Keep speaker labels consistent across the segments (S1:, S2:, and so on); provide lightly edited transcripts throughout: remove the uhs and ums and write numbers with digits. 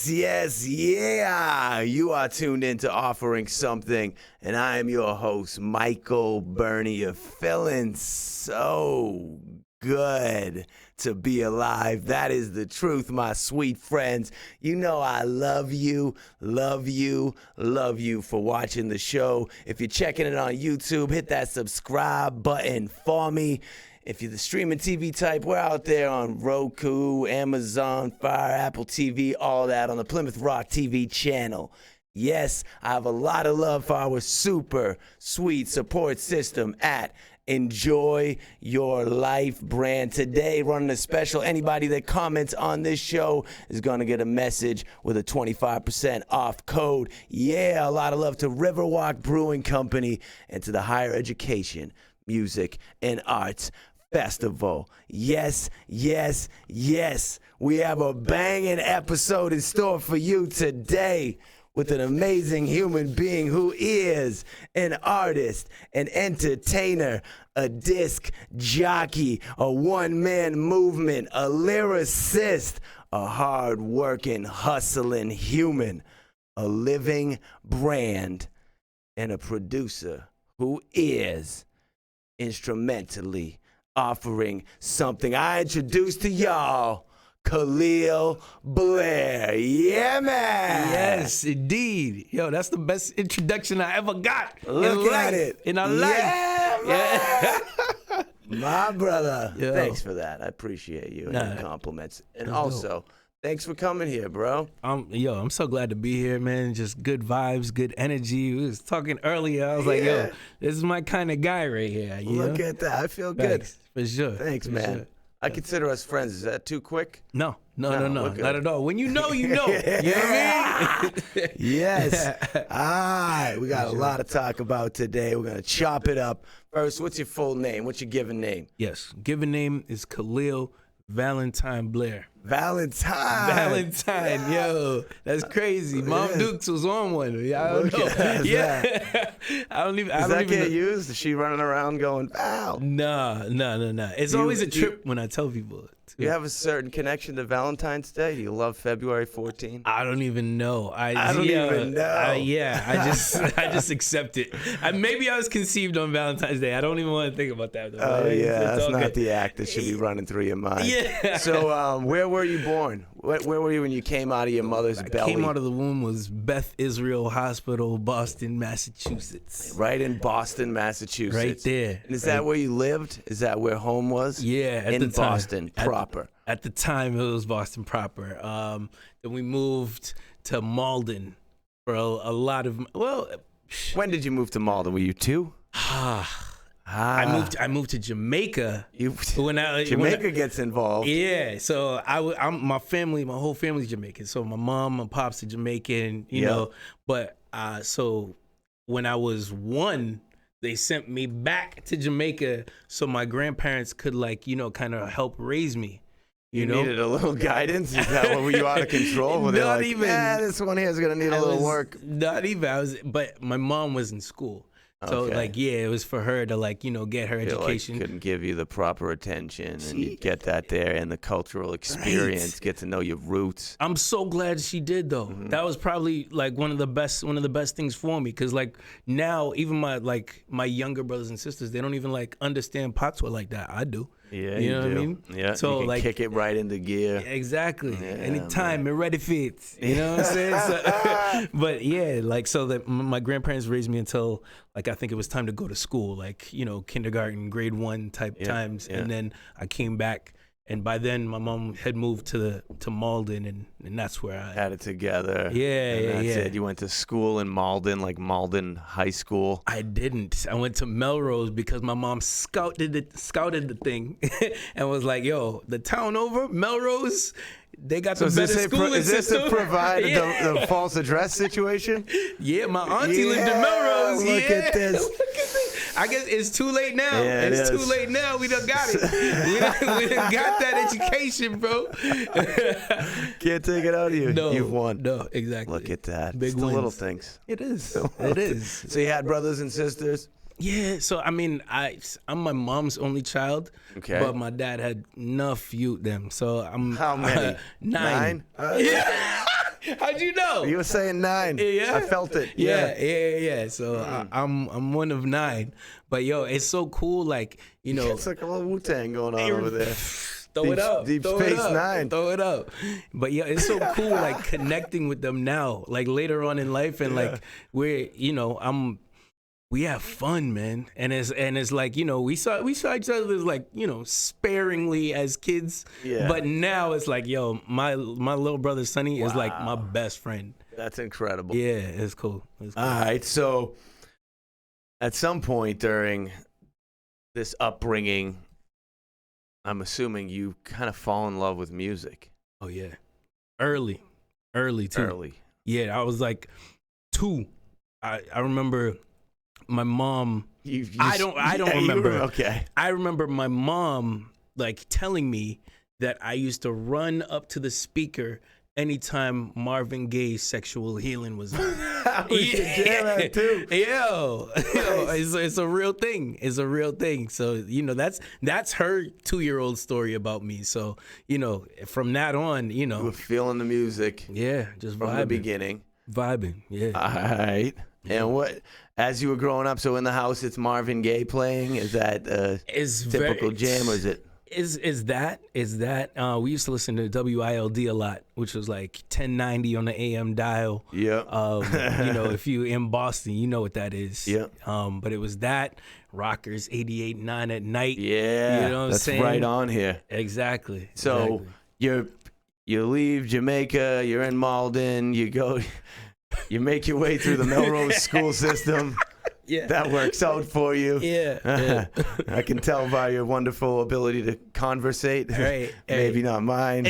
S1: Yeah. You are tuned into Offering Something, and I am your host, Michael Burney. You're feeling so good to be alive. That is the truth, my sweet friends. You know I love you for watching the show. If you're checking it on YouTube, hit that subscribe button for me. If you're the streaming TV type, we're out there on Roku, Amazon Fire, Apple TV, all that on the Plymouth Rock TV channel. Yes, I have a lot of love for our super sweet support system at Enjoy Your Life brand. Today, running a special. Anybody that comments on this show is going to get a message with a 25% off code. Yeah, a lot of love to Riverwalk Brewing Company and to the Higher Education, Music, and Arts Festival. Yes. We have a banging episode in store for you today with an amazing human being who is an artist, an entertainer, a disc jockey, a one-man movement, a lyricist, a hard-working, hustling human, a living brand, and a producer who is instrumentally offering something. I introduce to y'all Kahleil Blair. Yeah, man.
S2: Yes, indeed. Yo, that's the best introduction I ever got.
S1: Look at it.
S2: In our life.
S1: Yeah. My brother.
S2: Yo.
S1: Thanks for that. I appreciate you and your compliments. And also, thanks for coming here, bro.
S2: I'm so glad to be here, man. Just good vibes, good energy. We was talking earlier. I was like, yo, this is my kind of guy right here.
S1: Look at that. I feel good.
S2: Thanks, for sure.
S1: Thanks,
S2: for
S1: man.
S2: Sure.
S1: I consider us friends. Is that too quick?
S2: No, not at all. When you know, you know. You know
S1: Yeah.
S2: what I mean?
S1: Yes. All right. We got a lot to talk about today. We're going to chop it up. First, what's your full name? What's your given name?
S2: Yes. Given name is Kahleil Valentine Blair.
S1: Valentine,
S2: yo, that's crazy. Mom Dukes was on one. I don't know.
S1: Yeah.
S2: I don't even.
S1: Does that get used? Is she running around going, Val?
S2: No. It's always a trip when I tell people.
S1: You have a certain connection to Valentine's Day? Do you love February 14th?
S2: I don't even know. I
S1: don't even know.
S2: I just accept it. Maybe I was conceived on Valentine's Day. I don't even want to think about that. Though.
S1: Oh, yeah. That's not
S2: good.
S1: the act that should be running through your mind.
S2: Yeah.
S1: So where were you born? Where were you when you came out of your mother's belly?
S2: Came out of the womb was Beth Israel Hospital, Boston, Massachusetts.
S1: Right in Boston, Massachusetts.
S2: Right there.
S1: And is that where you lived? Is that where home was?
S2: Yeah, at
S1: in
S2: the time.
S1: Boston proper.
S2: At the time, it was Boston proper. Then we moved to Malden for a lot of. Well,
S1: when did you move to Malden? Were you two?
S2: I moved to Jamaica.
S1: Jamaica gets involved.
S2: Yeah, so my whole family's Jamaican. So my mom, my pops are Jamaican, you know. But so when I was 1, they sent me back to Jamaica so my grandparents could kind of help raise me. You know?
S1: Needed a little guidance? Is that what, were you out of control? Were
S2: Not even.
S1: This one here is going to need a little work.
S2: Not even. But my mom was in school. So, it was for her to, get her education.
S1: Couldn't give you the proper attention, and you get that there and the cultural experience, get to know your roots.
S2: I'm so glad she did, though. Mm-hmm. That was probably, one of the best things for me, because, now, even my younger brothers and sisters, they don't even, understand patois like that. I do.
S1: Yeah,
S2: you know what I mean?
S1: Yeah, so you can kick it right into gear.
S2: Exactly. Yeah, anytime, it ready fits. You know what I'm saying? So, but yeah, so that my grandparents raised me until I think it was time to go to school, kindergarten, grade 1 type times, and then I came back. And by then, my mom had moved to Malden, and that's where I
S1: had it together.
S2: Yeah,
S1: that's it. You went to school in Malden, Malden High School.
S2: I didn't. I went to Melrose because my mom scouted the thing, and was like, "Yo, the town over, Melrose, they got the better schooling system."
S1: Is this to provide the false address situation?
S2: Yeah, my auntie lived in Melrose.
S1: Look at this.
S2: I guess it's too late now.
S1: Yeah,
S2: it's too late now. We done got it. we done got that education, bro.
S1: Can't take it out of you.
S2: No,
S1: you've won.
S2: No, exactly.
S1: Look at that.
S2: Big
S1: it's the little things.
S2: It is. It is.
S1: So you had brothers and sisters?
S2: Yeah. So I mean, I'm my mom's only child.
S1: Okay.
S2: But my dad had enough youth them. So I'm
S1: how many?
S2: 9.
S1: Yeah.
S2: How'd you know?
S1: You were saying 9.
S2: Yeah.
S1: I felt it.
S2: Yeah. So I'm one of 9. But yo, it's so cool. Like, you know,
S1: It's like a little Wu-Tang going on over there.
S2: Throw it up.
S1: Deep
S2: Throw
S1: Space
S2: it up.
S1: 9.
S2: Throw it up. But yeah, it's so cool, like connecting with them now, like later on in life, and like we're, you know, we have fun, man, and it's like, you know, we saw each other as like, you know, sparingly as kids, but now it's like, yo, my little brother Sonny is like my best friend.
S1: That's incredible.
S2: Yeah, it's cool. All
S1: right, so at some point during this upbringing, I'm assuming you kind of fall in love with music.
S2: Oh yeah, early too.
S1: Early.
S2: Yeah, I was like 2. I remember my mom. I don't remember.
S1: Okay.
S2: I remember my mom like telling me that I used to run up to the speaker anytime Marvin Gaye's Sexual Healing was on.
S1: Too.
S2: Yo, it's a real thing. It's a real thing. So, you know, that's her 2-year-old story about me. So, you know, from that on, you know,
S1: You were feeling the music.
S2: Yeah, just
S1: from
S2: vibing.
S1: the beginning.
S2: Vibing, yeah.
S1: All right. And what, as you were growing up, so in the house it's Marvin Gaye playing? Is that typical jam, or is it?
S2: Is that we used to listen to WILD a lot, which was like 1090 on the AM dial.
S1: Yeah.
S2: You know, if you in Boston, you know what that is.
S1: Yeah.
S2: But it was that Rockers 88.9 at night.
S1: Yeah.
S2: You know what I'm saying?
S1: That's right on here.
S2: Exactly.
S1: So you leave Jamaica, you're in Malden, you make your way through the Melrose school system.
S2: Yeah.
S1: That works out for you.
S2: Yeah.
S1: I can tell by your wonderful ability to conversate.
S2: Right.
S1: Maybe not mine.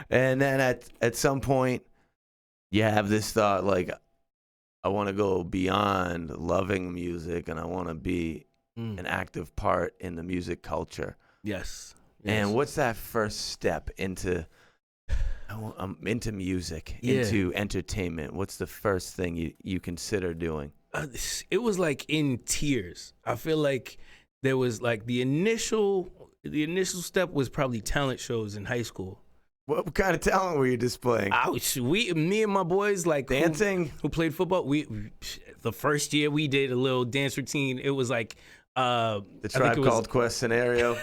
S1: And then at some point, you have this thought like, I want to go beyond loving music, and I want to be an active part in the music culture.
S2: Yes.
S1: And what's that first step into music, into entertainment? What's the first thing you consider doing?
S2: It was like in tears. I feel like there was like the initial step was probably talent shows in high school.
S1: What kind of talent were you displaying?
S2: Me and my boys, like
S1: dancing,
S2: who played football. The first year we did a little dance routine. It was like
S1: the Tribe Called Quest scenario.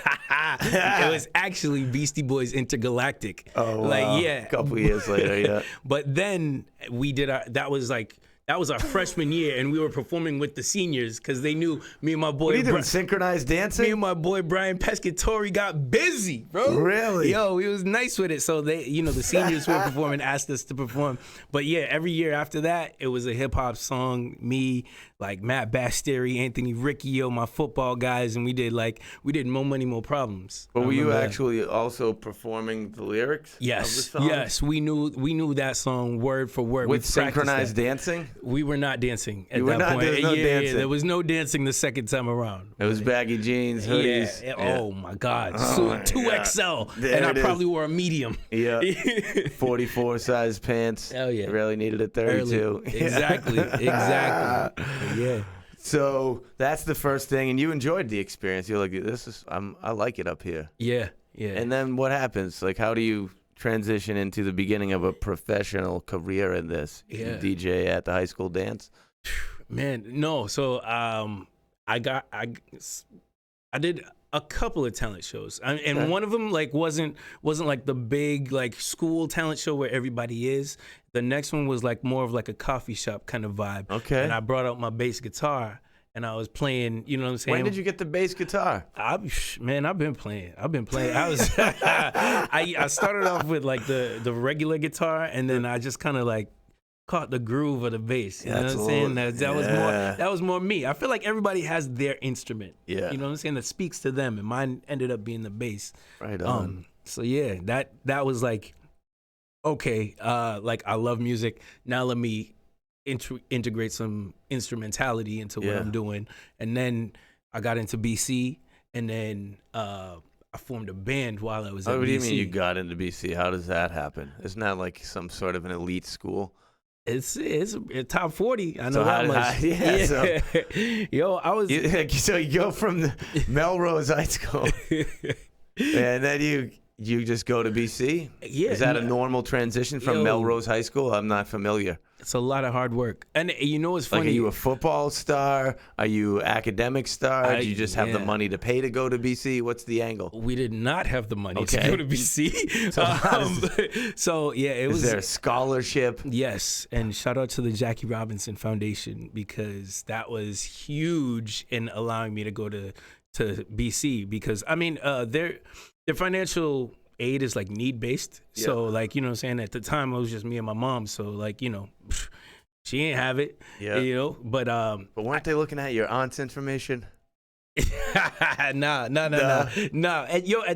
S2: It was actually Beastie Boys Intergalactic.
S1: Oh, wow.
S2: Like, yeah.
S1: A couple years later, yeah.
S2: But then we did that was our freshman year, and we were performing with the seniors because they knew me and my boy.
S1: What are you doing, synchronized dancing?
S2: Me and my boy Brian Pescatori got busy, bro.
S1: Really?
S2: Yo, he was nice with it. So they, you know, the seniors who were performing asked us to perform. But yeah, every year after that, it was a hip hop song. Me, like Matt Basteri, Anthony Riccio, my football guys, and we did More Money, More Problems.
S1: But were you actually also performing the lyrics?
S2: Yes,
S1: of the song?
S2: yes. We knew that song word for word.
S1: With synchronized dancing?
S2: We were not dancing at
S1: that point.
S2: There was no dancing.
S1: Yeah,
S2: there was no dancing the second time around.
S1: It was baggy jeans, hoodies.
S2: Yeah. Oh my God, 2XL, and I probably wore a medium.
S1: Yeah, 44 size pants.
S2: Hell yeah,
S1: really needed a 32.
S2: Exactly. Yeah.
S1: So that's the first thing, and you enjoyed the experience. You're like, I like it up here.
S2: Yeah.
S1: And then what happens? Like, how do you transition into the beginning of a professional career in this?
S2: Yeah.
S1: You DJ at the high school dance?
S2: Man, no. So I did a couple of talent shows, and one of them like wasn't like the big like school talent show where everybody is. The next one was like more of like a coffee shop kind of vibe.
S1: Okay.
S2: And I brought out my bass guitar and I was playing. You know what I'm saying?
S1: When did you get the bass guitar?
S2: I've been playing. I was I started off with like the regular guitar, and then I just kind of like caught the groove of the bass. You know what I'm saying? That was more me. I feel like everybody has their instrument.
S1: Yeah.
S2: You know what I'm saying? That speaks to them, and mine ended up being the bass.
S1: Right on.
S2: So yeah, that was like, okay, like I love music. Now let me integrate some instrumentality into what I'm doing. And then I got into BC, and then I formed a band while I was at BC.
S1: What do you mean you got into BC? How does that happen? Isn't that like some sort of an elite school?
S2: It's a top 40. I know that much.
S1: Yeah. So,
S2: yo, I was.
S1: So you go from the Melrose High School, and then you just go to BC?
S2: Yeah.
S1: Is that a normal transition from Melrose High School? I'm not familiar.
S2: It's a lot of hard work. And you know what's funny?
S1: Like, are you a football star? Are you academic star? Do you just have the money to pay to go to BC? What's the angle?
S2: We did not have the money to go to BC. So it was. Is there
S1: a scholarship?
S2: Yes. And shout out to the Jackie Robinson Foundation, because that was huge in allowing me to go to BC, because I mean, their financial aid is like need based. Yeah. So like, you know what I'm saying? At the time it was just me and my mom. So like, you know, she ain't have it. Yeah. You know, but
S1: weren't they looking at your aunt's information?
S2: Nah. And at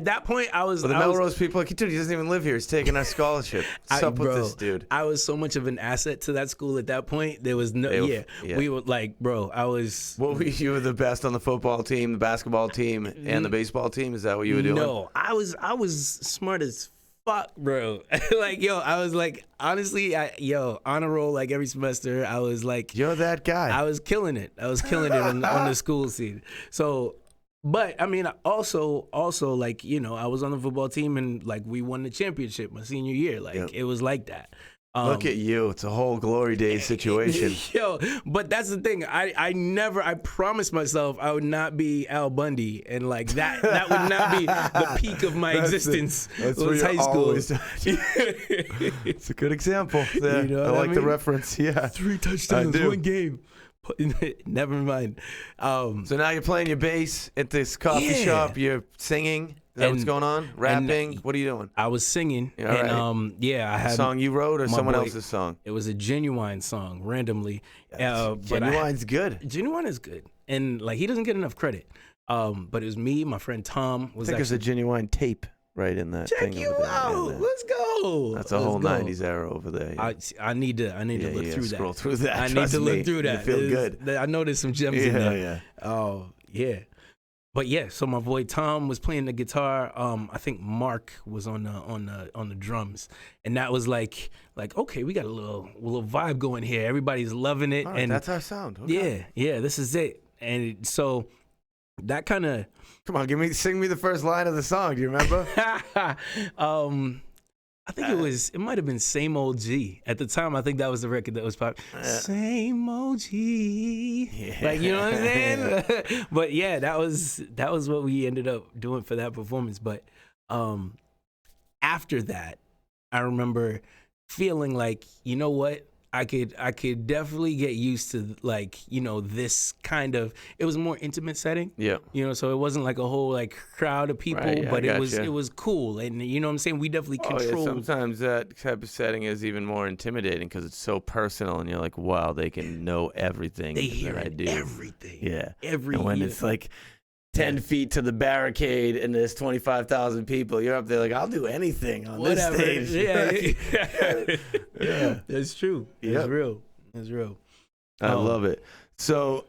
S2: that point, I was.
S1: Well, the Melrose people, like, dude, he doesn't even live here. He's taking our scholarship. What's up with this dude?
S2: I was so much of an asset to that school at that point. There was no. We were like, bro, I was.
S1: What were you were the best on the football team, the basketball team, and the baseball team? Is that what you were doing?
S2: No, I was smart as fuck, bro. Like, I was like, honestly, honor roll like every semester. I was like,
S1: you're that guy.
S2: I was killing it. On the school scene. So, but I mean, also like, you know, I was on the football team and like we won the championship my senior year. Like it was like that.
S1: Look at you. It's a whole glory days situation.
S2: But that's the thing. I promised myself I would not be Al Bundy, and like that would not be the peak of my existence.
S1: That's high school. It's a good example. You know I like the reference. Yeah.
S2: 3 touchdowns, 1 game. Never mind.
S1: So now you're playing your bass at this coffee shop. You're singing. Is that what's going on? Rapping? What are you doing?
S2: I was singing.
S1: I had a song you wrote or someone else's song?
S2: It was a Genuine song, randomly.
S1: Genuine's good.
S2: Genuine is good, and like he doesn't get enough credit. But it was me, my friend Tom.
S1: I think there's a Genuine tape right in that
S2: thing. Check you out. Let's go.
S1: That's a whole 90s era over there.
S2: Yeah. I need to look through that.
S1: Scroll through that.
S2: I need to look through that.
S1: You feel good.
S2: I know there's some gems in there. Yeah. Oh yeah. But so my boy Tom was playing the guitar. I think Mark was on the drums, and that was like okay, we got a little vibe going here. Everybody's loving it,
S1: and that's our sound. Okay.
S2: Yeah, this is it. And so that kind of
S1: come on, sing me the first line of the song. Do you remember?
S2: I think it might have been Same Old G. At the time, I think that was the record that was popular. Same Old G. Yeah. Like, you know what I'm saying? But yeah, that was what we ended up doing for that performance. But after that, I remember feeling like, you know what? I could definitely get used to, like, you know, this kind of, it was a more intimate setting.
S1: Yeah.
S2: You know, so it wasn't like a whole like crowd of people, but it was cool. And you know what I'm saying? We definitely controlled.
S1: Yeah, sometimes that type of setting is even more intimidating because it's so personal and you're like, wow, they can know everything
S2: they hear
S1: that I do.
S2: Everything.
S1: Yeah. And when it's like 10 feet to the barricade and there's 25,000 people, you're up there like, I'll do anything on this stage.
S2: Yeah. That's true. It's real. It's real.
S1: I love it. So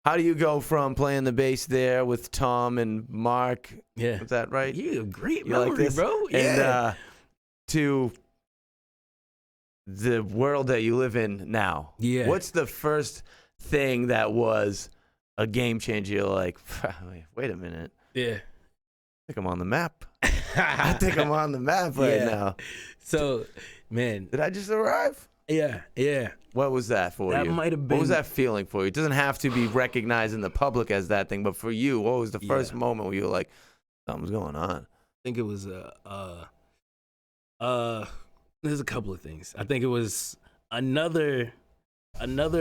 S1: how do you go from playing the bass there with Tom and Mark?
S2: Yeah.
S1: Is that right?
S2: You have great memory, bro. Yeah.
S1: And to the world that you live in now.
S2: Yeah.
S1: What's the first thing that was a game changer? You're like, wait a minute.
S2: Yeah.
S1: I think I'm on the map. I think I'm on the map right now.
S2: So, man.
S1: Did I just arrive?
S2: Yeah.
S1: What was that for you?
S2: That might have been.
S1: What was that feeling for you? It doesn't have to be recognized in the public as that thing, but for you, what was the first moment where you were like, something's going on?
S2: I think it was, there's a couple of things. I think it was another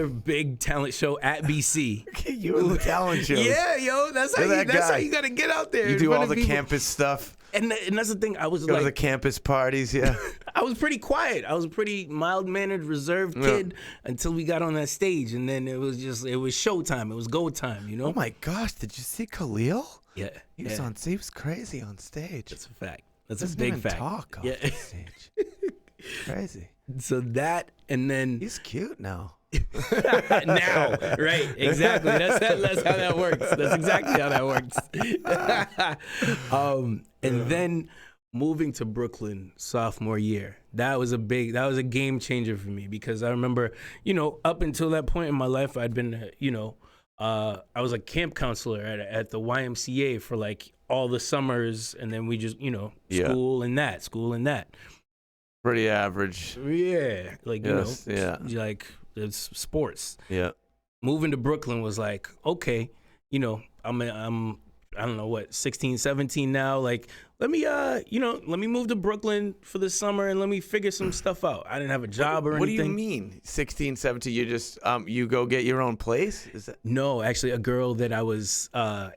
S2: big talent show at BC.
S1: You and the talent shows.
S2: Yeah, yo, that's how you gotta get out there.
S1: You do all the campus stuff.
S2: And that's the thing. I was
S1: go to the campus parties. Yeah.
S2: I was pretty quiet. I was a pretty mild-mannered, reserved kid until we got on that stage, and then it was showtime. It was go time. You know.
S1: Oh my gosh! Did you see Kahleil?
S2: Yeah.
S1: He was crazy on stage.
S2: That's a fact. That's a big fact.
S1: Talk off the stage. Crazy.
S2: So that, and then
S1: he's cute now.
S2: Now, right? Exactly. That's how that works. That's exactly how that works. And then moving to Brooklyn sophomore year, that was a game changer for me, because I remember, you know, up until that point in my life, I'd been, you know, I was a camp counselor at the YMCA for like all the summers, and then we just, school and that.
S1: Pretty average.
S2: Yeah, like like it's sports.
S1: Yeah.
S2: Moving to Brooklyn was like, okay, I'm I don't know what, 16, 17 now. Like, let me move to Brooklyn for the summer and let me figure some stuff out. I didn't have a job or anything.
S1: What do you mean? 16, 17, you just, you go get your own place? Is that?
S2: No, actually, a girl that I was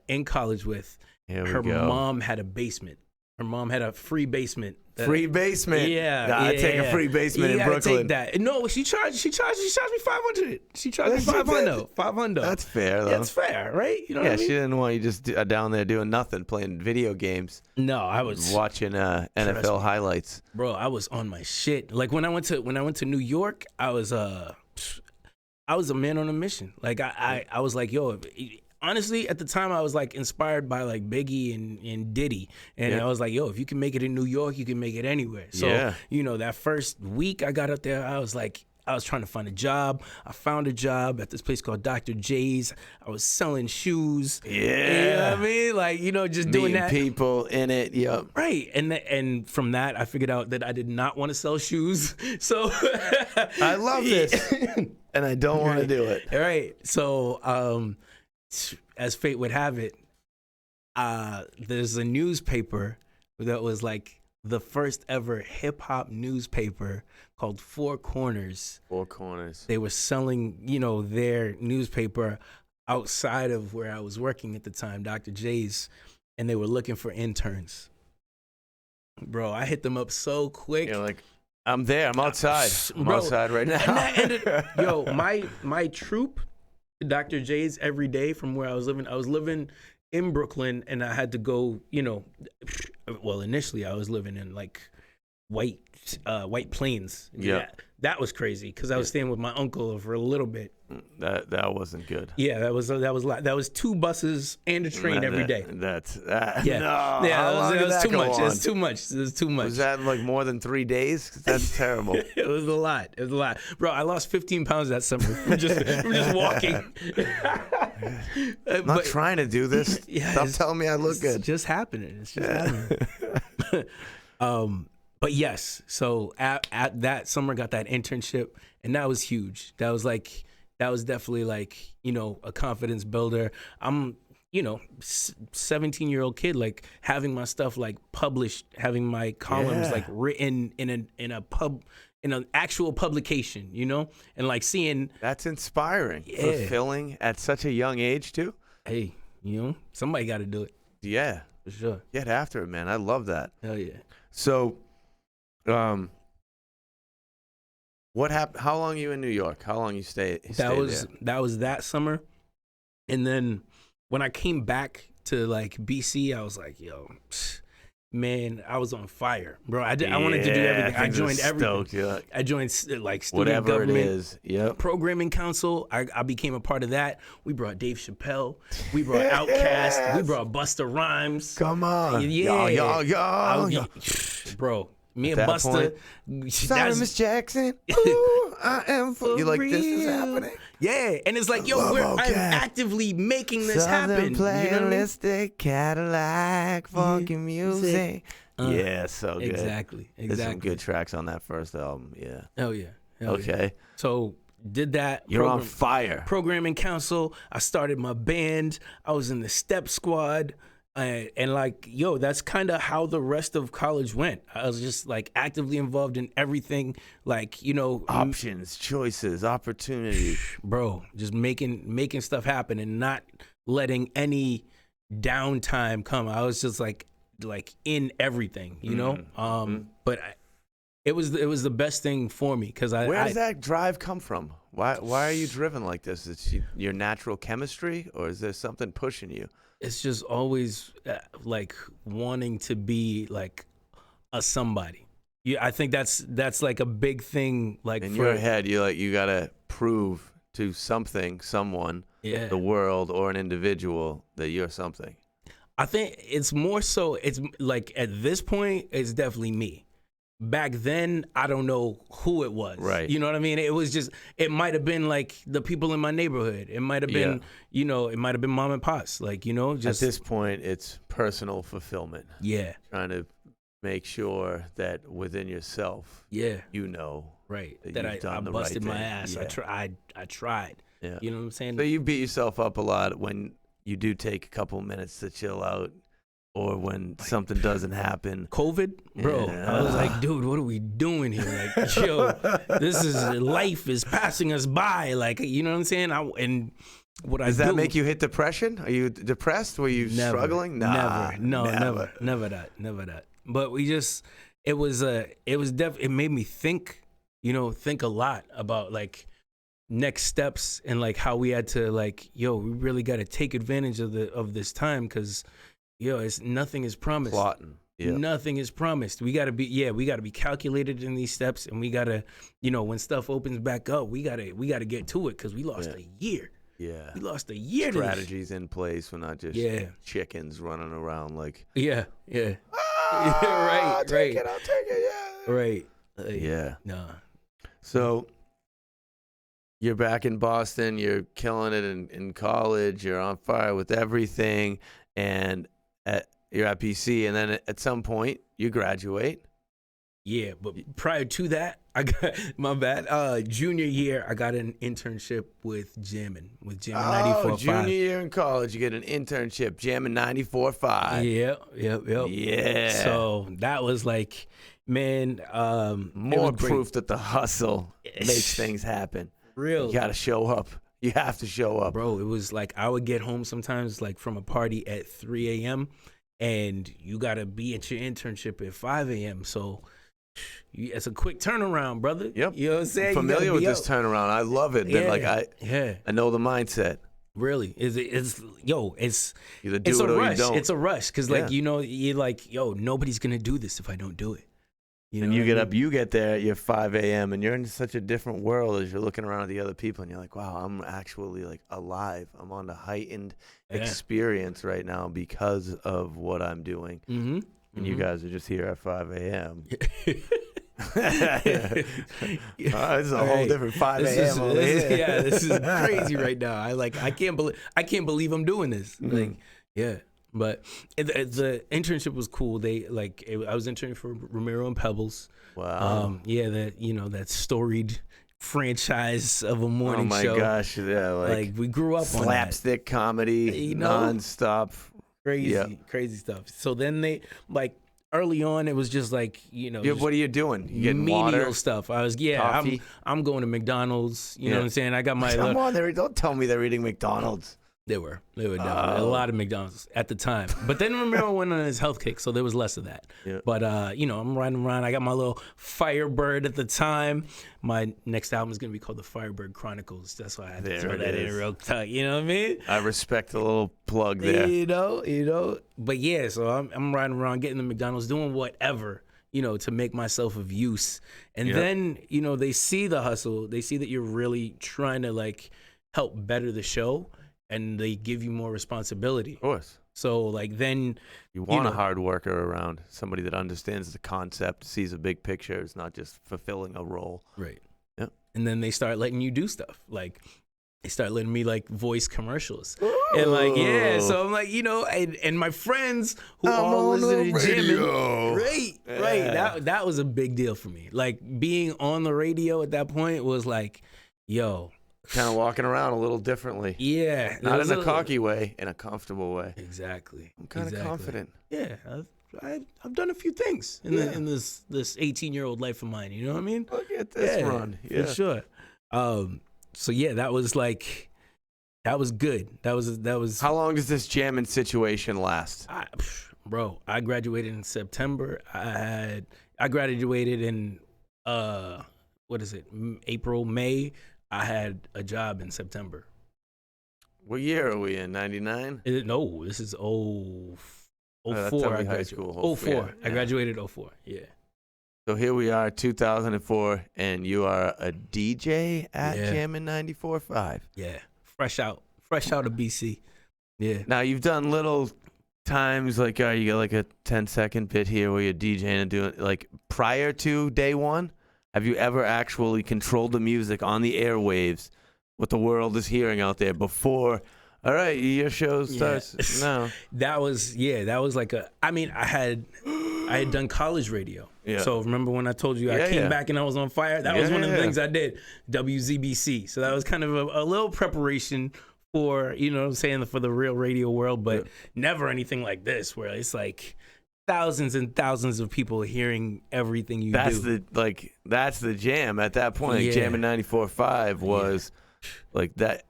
S2: in college with, her mom had a basement. Her mom had a free basement.
S1: Free basement.
S2: Yeah,
S1: I take a free basement in Brooklyn.
S2: Take that. No, she charged me $500. She charged me $500.
S1: That's fair though.
S2: That's fair, right? You know what I mean?
S1: She didn't want you just down there doing nothing, playing video games.
S2: No, I was
S1: watching NFL highlights.
S2: Bro, I was on my shit. Like when I went to New York, I was a man on a mission. Like I was like, yo. Honestly, at the time, I was like inspired by like Biggie and Diddy, and I was like, "Yo, if you can make it in New York, you can make it anywhere." So, that first week I got up there, I was trying to find a job. I found a job at this place called Dr. J's. I was selling shoes.
S1: Yeah,
S2: you know what I mean, like just doing that.
S1: People in it. Yep.
S2: Right, and from that, I figured out that I did not want to sell shoes. So
S1: I love this, and I don't want to do it.
S2: All right, so. As fate would have it, there's a newspaper that was like the first ever hip hop newspaper called Four Corners.
S1: Four Corners.
S2: They were selling, their newspaper outside of where I was working at the time, Dr. J's, and they were looking for interns. Bro, I hit them up so quick.
S1: You're like, I'm there. I'm outside. I'm outside right now.
S2: And that ended, my troop. Dr. J's every day from where I was living in Brooklyn, and I had to go, well, initially I was living in like White Plains.
S1: Yeah.
S2: That was crazy because I was staying with my uncle for a little bit.
S1: That wasn't good.
S2: Yeah, that was 2 buses and a train every day.
S1: That's
S2: yeah.
S1: No,
S2: That was too much.
S1: On?
S2: It was too much.
S1: Was that like more than 3 days? That's terrible.
S2: It was a lot. Bro, I lost 15 pounds that summer from just walking.
S1: I'm not trying to do this. Stop telling me I look good.
S2: It's just happening. But yes, so at that summer, got that internship, and that was huge. That was definitely like, a confidence builder. I'm, 17-year-old kid, like having my stuff like published, having my columns like written in an actual publication, and like seeing.
S1: That's inspiring, fulfilling at such a young age too.
S2: Hey, somebody got to do it.
S1: Yeah,
S2: for sure.
S1: Get after it, man. I love that.
S2: Hell yeah.
S1: So, what happened? How long you in New York? How long you stay
S2: That was
S1: there?
S2: that summer, and then when I came back to like BC, I was like, yo, man, I was on fire, bro. I wanted to do everything. I joined everything. I joined like student
S1: whatever
S2: government,
S1: it is. Yep.
S2: Programming council. I became a part of that. We brought Dave Chappelle. We brought Outkast. We brought Busta Rhymes.
S1: Come on,
S2: yo. Bro. Me and Busta.
S1: Sorry, Miss Jackson. Ooh, I am for you. Like, this is happening.
S2: Yeah, and it's like, yo, I'm actively making this happen.
S1: Playlistic Cadillac, funky music. Yeah, so good.
S2: Exactly.
S1: There's some good tracks on that first album. Yeah.
S2: Hell yeah.
S1: Okay.
S2: So did that.
S1: You're on fire.
S2: Programming council. I started my band. I was in the Step Squad. And like, yo, that's kind of how the rest of college went. I was just like actively involved in everything, like,
S1: options, choices, opportunities,
S2: bro, just making stuff happen and not letting any downtime come. I was just like in everything, but it was the best thing for me because
S1: where does that drive come from? Why are you driven like this? It's your natural chemistry, or is there something pushing you?
S2: It's just always like wanting to be like a somebody. Yeah, I think that's like a big thing. Like
S1: in your head, you gotta prove to someone, the world or an individual that you're something.
S2: I think it's more so. It's like at this point, it's definitely me. back then, I don't know who it was.
S1: Right.
S2: You know what I mean? It was just, it might have been like the people in my neighborhood. It might have been, you know, it might have been mom and pops. Like, you know, just.
S1: At this point, it's personal fulfillment.
S2: Yeah.
S1: Trying to make sure that within yourself, you know.
S2: Right.
S1: That
S2: I busted my ass.
S1: Yeah.
S2: I tried.
S1: Yeah.
S2: You know what I'm saying?
S1: So you beat yourself up a lot when you do take a couple minutes to chill out. Or when something doesn't happen.
S2: COVID, bro. Yeah. I was like, dude, what are we doing here? Like, yo, life is passing us by. Like, you know what I'm saying? Does
S1: that make you hit depression? Are you depressed? Were you struggling?
S2: Nah, never that. But it made me think, you know, think a lot about like next steps and like how we had to like, yo, we really got to take advantage of this time because. Yo, nothing is promised.
S1: Plotting. Yep.
S2: Nothing is promised. We gotta be calculated in these steps, and we gotta, you know, when stuff opens back up, we gotta get to it because we lost a year.
S1: Yeah,
S2: we lost a year.
S1: Strategies in place for not just chickens running around like.
S2: Yeah.
S1: I'll take it. Yeah.
S2: Right.
S1: Yeah.
S2: No.
S1: So. You're back in Boston. You're killing it in college. You're on fire with everything, and you're at PC, and then at some point you graduate.
S2: Yeah, but prior to that, I got my bad. Junior year, I got an internship with Jammin' 94.5.
S1: Junior year in college, you get an internship, Jammin' 94.5.
S2: Yep.
S1: Yeah.
S2: So that was like, man,
S1: more proof that the hustle makes things happen.
S2: Real.
S1: You gotta show up. You have to show up.
S2: Bro, it was like I would get home sometimes like from a party at 3 a.m. and you got to be at your internship at 5 a.m. So it's a quick turnaround, brother.
S1: Yep.
S2: You know what I'm saying?
S1: I'm familiar with this turnaround. I love it.
S2: Yeah.
S1: I know the mindset.
S2: Really? It's
S1: either do
S2: it's
S1: it
S2: a
S1: or
S2: rush.
S1: you don't.
S2: It's a rush because like, you know, you're like, yo, nobody's going to do this if I don't do it. You know
S1: and you get up, you get there at your 5 a.m. and you're in such a different world as you're looking around at the other people and you're like, wow, I'm actually like alive. I'm on a heightened experience right now because of what I'm doing.
S2: Mm-hmm.
S1: And you guys are just here at 5 a.m. This is a whole different 5 a.m. over here.
S2: Yeah, this is crazy right now. I can't believe I'm doing this.
S1: Mm-hmm.
S2: Like, yeah. But the internship was cool. I was interning for Ramiro and Pebbles.
S1: Wow.
S2: That storied franchise of a morning show.
S1: Oh my gosh, yeah.
S2: Like we grew up on
S1: slapstick comedy, nonstop.
S2: Crazy stuff. So then they early on, it was just like, you know.
S1: What are you doing? You getting
S2: menial
S1: water?
S2: stuff. I was,
S1: coffee?
S2: I'm going to McDonald's. You know what I'm saying? I got my.
S1: Come on, don't tell me they're eating McDonald's.
S2: They were definitely a lot of McDonald's at the time. But then Ramiro went on his health kick, so there was less of that. Yeah. But I'm riding around. I got my little Firebird at the time. My next album is gonna be called the Firebird Chronicles. That's why I had to throw that in real tight. You know what I mean?
S1: I respect the little plug there.
S2: You know. But yeah, so I'm riding around, getting the McDonald's, doing whatever, you know, to make myself of use. And then, you know, they see the hustle. They see that you're really trying to like help better the show. And they give you more responsibility.
S1: Of course.
S2: So, then...
S1: You want a hard worker around, somebody that understands the concept, sees a big picture, is not just fulfilling a role.
S2: Right.
S1: Yeah.
S2: And then they start letting you do stuff. Like, they start letting me, voice commercials.
S1: Ooh.
S2: And, so I'm like, you know, and my friends who all listen to Jim. Right. That was a big deal for me. Like, being on the radio at that point was like, yo...
S1: Kind of walking around a little differently.
S2: Yeah.
S1: Not in a cocky way, in a comfortable way.
S2: Exactly.
S1: I'm kind of confident.
S2: Yeah. I've done a few things in this 18-year-old life of mine. You know what I mean?
S1: Look at this run. Yeah.
S2: For sure. So yeah, that was good. That was.
S1: How long does this jamming situation last?
S2: I graduated in September. I graduated in April, May. I had a job in September.
S1: What year are we in? 99?
S2: No, this is 04.
S1: I high school.
S2: 04. Yeah. I graduated 04. Yeah.
S1: So here we are, 2004, and you are a DJ at Jammin' 94.5.
S2: Yeah. Fresh out of BC. Yeah.
S1: Now you've done little times like you get like a 10-second bit here where you're DJing and doing like prior to day one? Have you ever actually controlled the music on the airwaves, what the world is hearing out there before? All right, your show starts now.
S2: That was like I had done college radio.
S1: Yeah.
S2: So remember when I told you I came back and I was on fire? That was one of the things I did. WZBC. So that was kind of a little preparation for, you know what I'm saying, for the real radio world, but never anything like this where it's like thousands and thousands of people hearing everything you do.
S1: That's the jam at that point. Like jamming 94.5 was like that.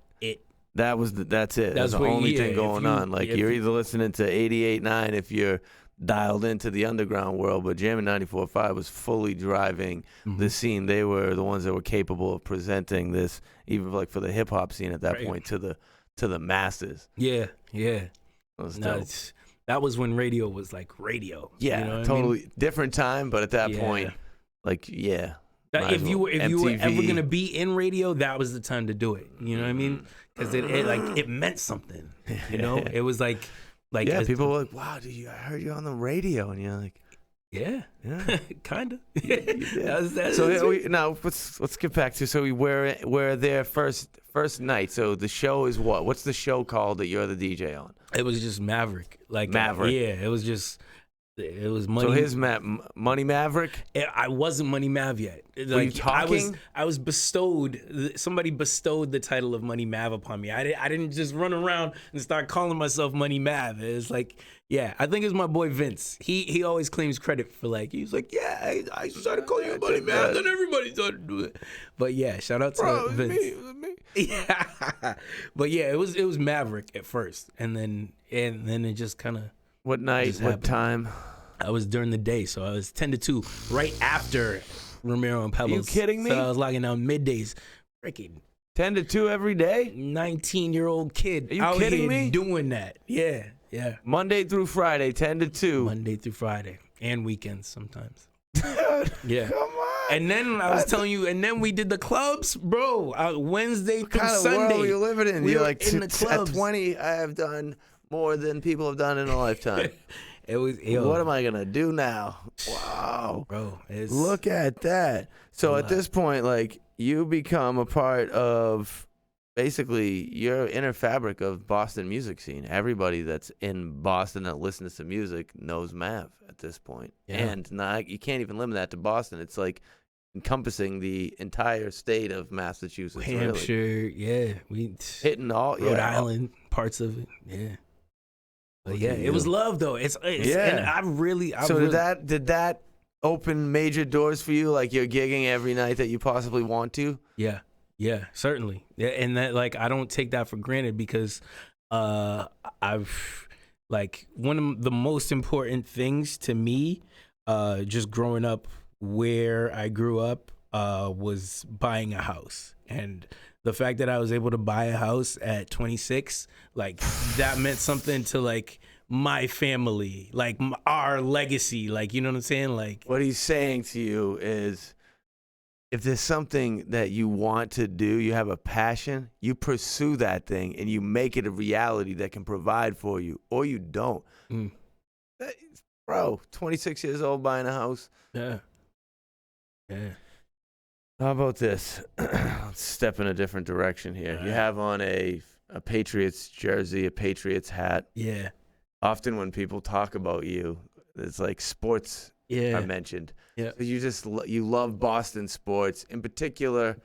S1: That's it. That's the only thing going on. Like you're either listening to 88.9 if you're dialed into the underground world, but jamming 94.5 was fully driving the scene. They were the ones that were capable of presenting this, even like for the hip hop scene at that point, to the masses.
S2: Yeah.
S1: That was dope.
S2: That was when radio was like radio.
S1: Yeah,
S2: you know
S1: totally different time, but at that point, like
S2: if you were ever gonna be in radio, that was the time to do it. You know what I mean? Because it meant something. You know, it was like
S1: people were like, "Wow, dude, I heard you on the radio," and you're like,
S2: "Yeah, kind of."
S1: Now let's get back to we're there first night. So the show is what? What's the show called that you're the DJ on?
S2: It was just Maverick.
S1: Maverick.
S2: It was Money.
S1: So his Money Maverik?
S2: I wasn't Money Mav yet.
S1: Were you talking?
S2: I was bestowed. Somebody bestowed the title of Money Mav upon me. I didn't just run around and start calling myself Money Mav. It's like, I think it's my boy Vince. He always claims credit for he's like, I started calling you Money Mav, then everybody started doing it. But shout out to Vince. Me. Yeah, but it was Maverick at first, and then it just kind of.
S1: What night? What time?
S2: I was during the day, so I was 10 to 2, right after Ramiro and Pebbles.
S1: Are you kidding me?
S2: So I was logging down middays. Freaking
S1: 10 to 2 every day?
S2: 19-year-old kid.
S1: Are you kidding me?
S2: Doing that. Yeah.
S1: Monday through Friday, 10 to 2.
S2: Monday through Friday. And weekends sometimes.
S1: Yeah. Come on.
S2: And then I was telling you, and then we did the clubs, bro. Wednesday through Sunday.
S1: What kind of world are you living in? You're like,
S2: in the clubs.
S1: At 20, I have done more than people have done in a lifetime.
S2: What
S1: am I gonna do now? Wow,
S2: bro!
S1: Look at that. So at this point, you become a part of basically your inner fabric of Boston music scene. Everybody that's in Boston that listens to music knows Mav at this point. And you can't even limit that to Boston. It's like encompassing the entire state of Massachusetts,
S2: Hampshire.
S1: Really.
S2: We
S1: hitting all
S2: Rhode Island, parts of it. But it was love though. And
S1: did that open major doors for you? Like you're gigging every night that you possibly want to?
S2: Yeah, certainly. Yeah, and that I don't take that for granted because I've one of the most important things to me, just growing up where I grew up, was buying a house. And the fact that I was able to buy a house at 26, that meant something to my family, our legacy, you know what I'm saying?
S1: What he's saying to you is, if there's something that you want to do, you have a passion, you pursue that thing and you make it a reality that can provide for you, or you don't. Bro, 26 years old buying a house.
S2: Yeah.
S1: How about this? Let's step in a different direction here. You have on a Patriots jersey, a Patriots hat.
S2: Yeah.
S1: Often when people talk about you, it's sports are mentioned.
S2: Yeah.
S1: So you love Boston sports, in particular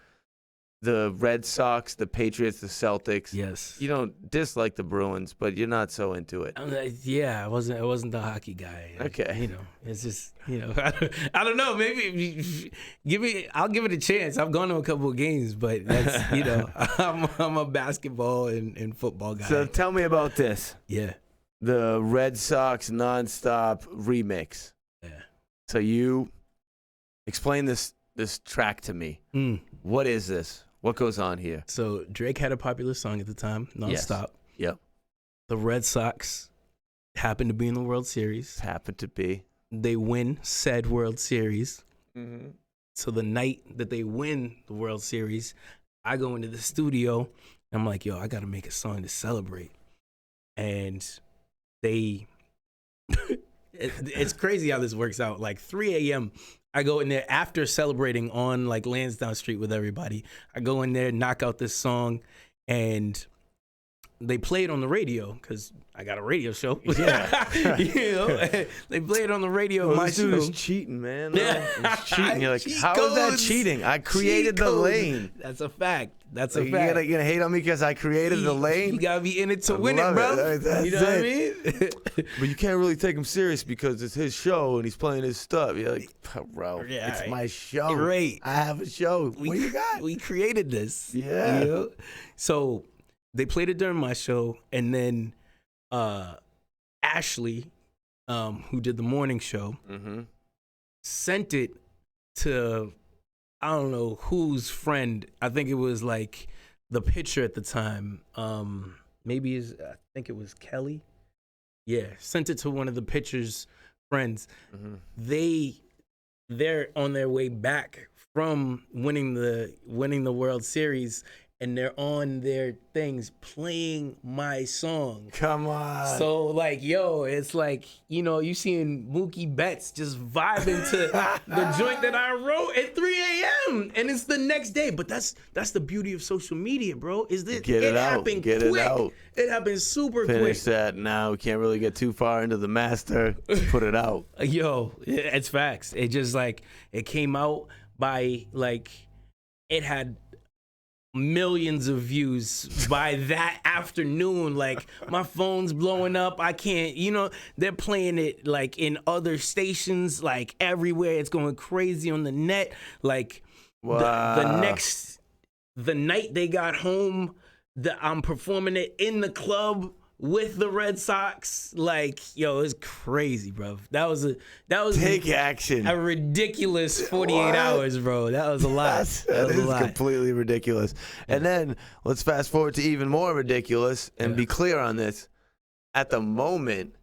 S1: the Red Sox, the Patriots, the Celtics.
S2: Yes.
S1: You don't dislike the Bruins, but you're not so into it.
S2: I wasn't the hockey guy.
S1: Okay.
S2: It's just, I don't know. Maybe I'll give it a chance. I've gone to a couple of games, but that's, I'm a basketball and football guy.
S1: So tell me about this.
S2: Yeah.
S1: The Red Sox Nonstop remix.
S2: Yeah.
S1: So you explain this track to me. What is this? What goes on here?
S2: So Drake had a popular song at the time, Nonstop.
S1: Yes. Yep.
S2: The Red Sox happened to be in the World Series.
S1: Happened to be.
S2: They win said World Series.
S1: Mm-hmm.
S2: So the night that they win the World Series, I go into the studio. And I'm like, yo, I got to make a song to celebrate. And they It's crazy how this works out. Like 3 a.m. I go in there after celebrating on like Lansdowne Street with everybody. I go in there, knock out this song, and they play it on the radio because I got a radio show.
S1: Yeah.
S2: They play it on the radio.
S1: Well,
S2: my
S1: this dude
S2: show.
S1: is cheating, man. He's cheating. You're like,
S2: Cheat
S1: how is that
S2: codes.
S1: cheating? I created
S2: Cheat
S1: the
S2: codes.
S1: lane.
S2: That's a fact. That's
S1: Like,
S2: a fact.
S1: you're gonna hate on me because I created the lane?
S2: You gotta be in it to win it,
S1: love
S2: bro.
S1: it. That's
S2: You know what I
S1: it.
S2: mean?
S1: But you can't really take him serious because it's his show and he's playing his stuff. You're like, bro,
S2: Yeah,
S1: it's
S2: right.
S1: my show.
S2: Right.
S1: I have a show. What you got?
S2: We created this.
S1: Yeah.
S2: You know? So they played it during my show, and then Ashley, who did the morning show, sent it to I don't know whose friend. I think it was like the pitcher at the time. Maybe I think it was Kelly. Yeah, sent it to one of the pitcher's friends. They're on their way back from winning the World Series, and they're on their things playing my song.
S1: Come on.
S2: So like, yo, it's like, you know, you seeing Mookie Betts just vibing to the joint that I wrote at 3 a.m. and it's the next day. But that's the beauty of social media, bro. Is that
S1: Get it out.
S2: happened
S1: Get it
S2: quick.
S1: out.
S2: It happened super
S1: Finish
S2: quick.
S1: that now. We can't really get too far into the master. Put it out.
S2: Yo, it's facts. It just like it came out by like it had millions of views by that afternoon. Like my phone's blowing up. I can't, you know, they're playing it like in other stations, like everywhere. It's going crazy on the net. Like
S1: Wow.
S2: the night they got home, I'm performing it in the club with the Red Sox. Like, yo, it's crazy, bro. That was
S1: Take action.
S2: a ridiculous 48
S1: What?
S2: hours, bro. That was a lot.
S1: That
S2: was a
S1: is
S2: lot.
S1: completely ridiculous. And then let's fast forward to even more ridiculous and be clear on this. At the moment,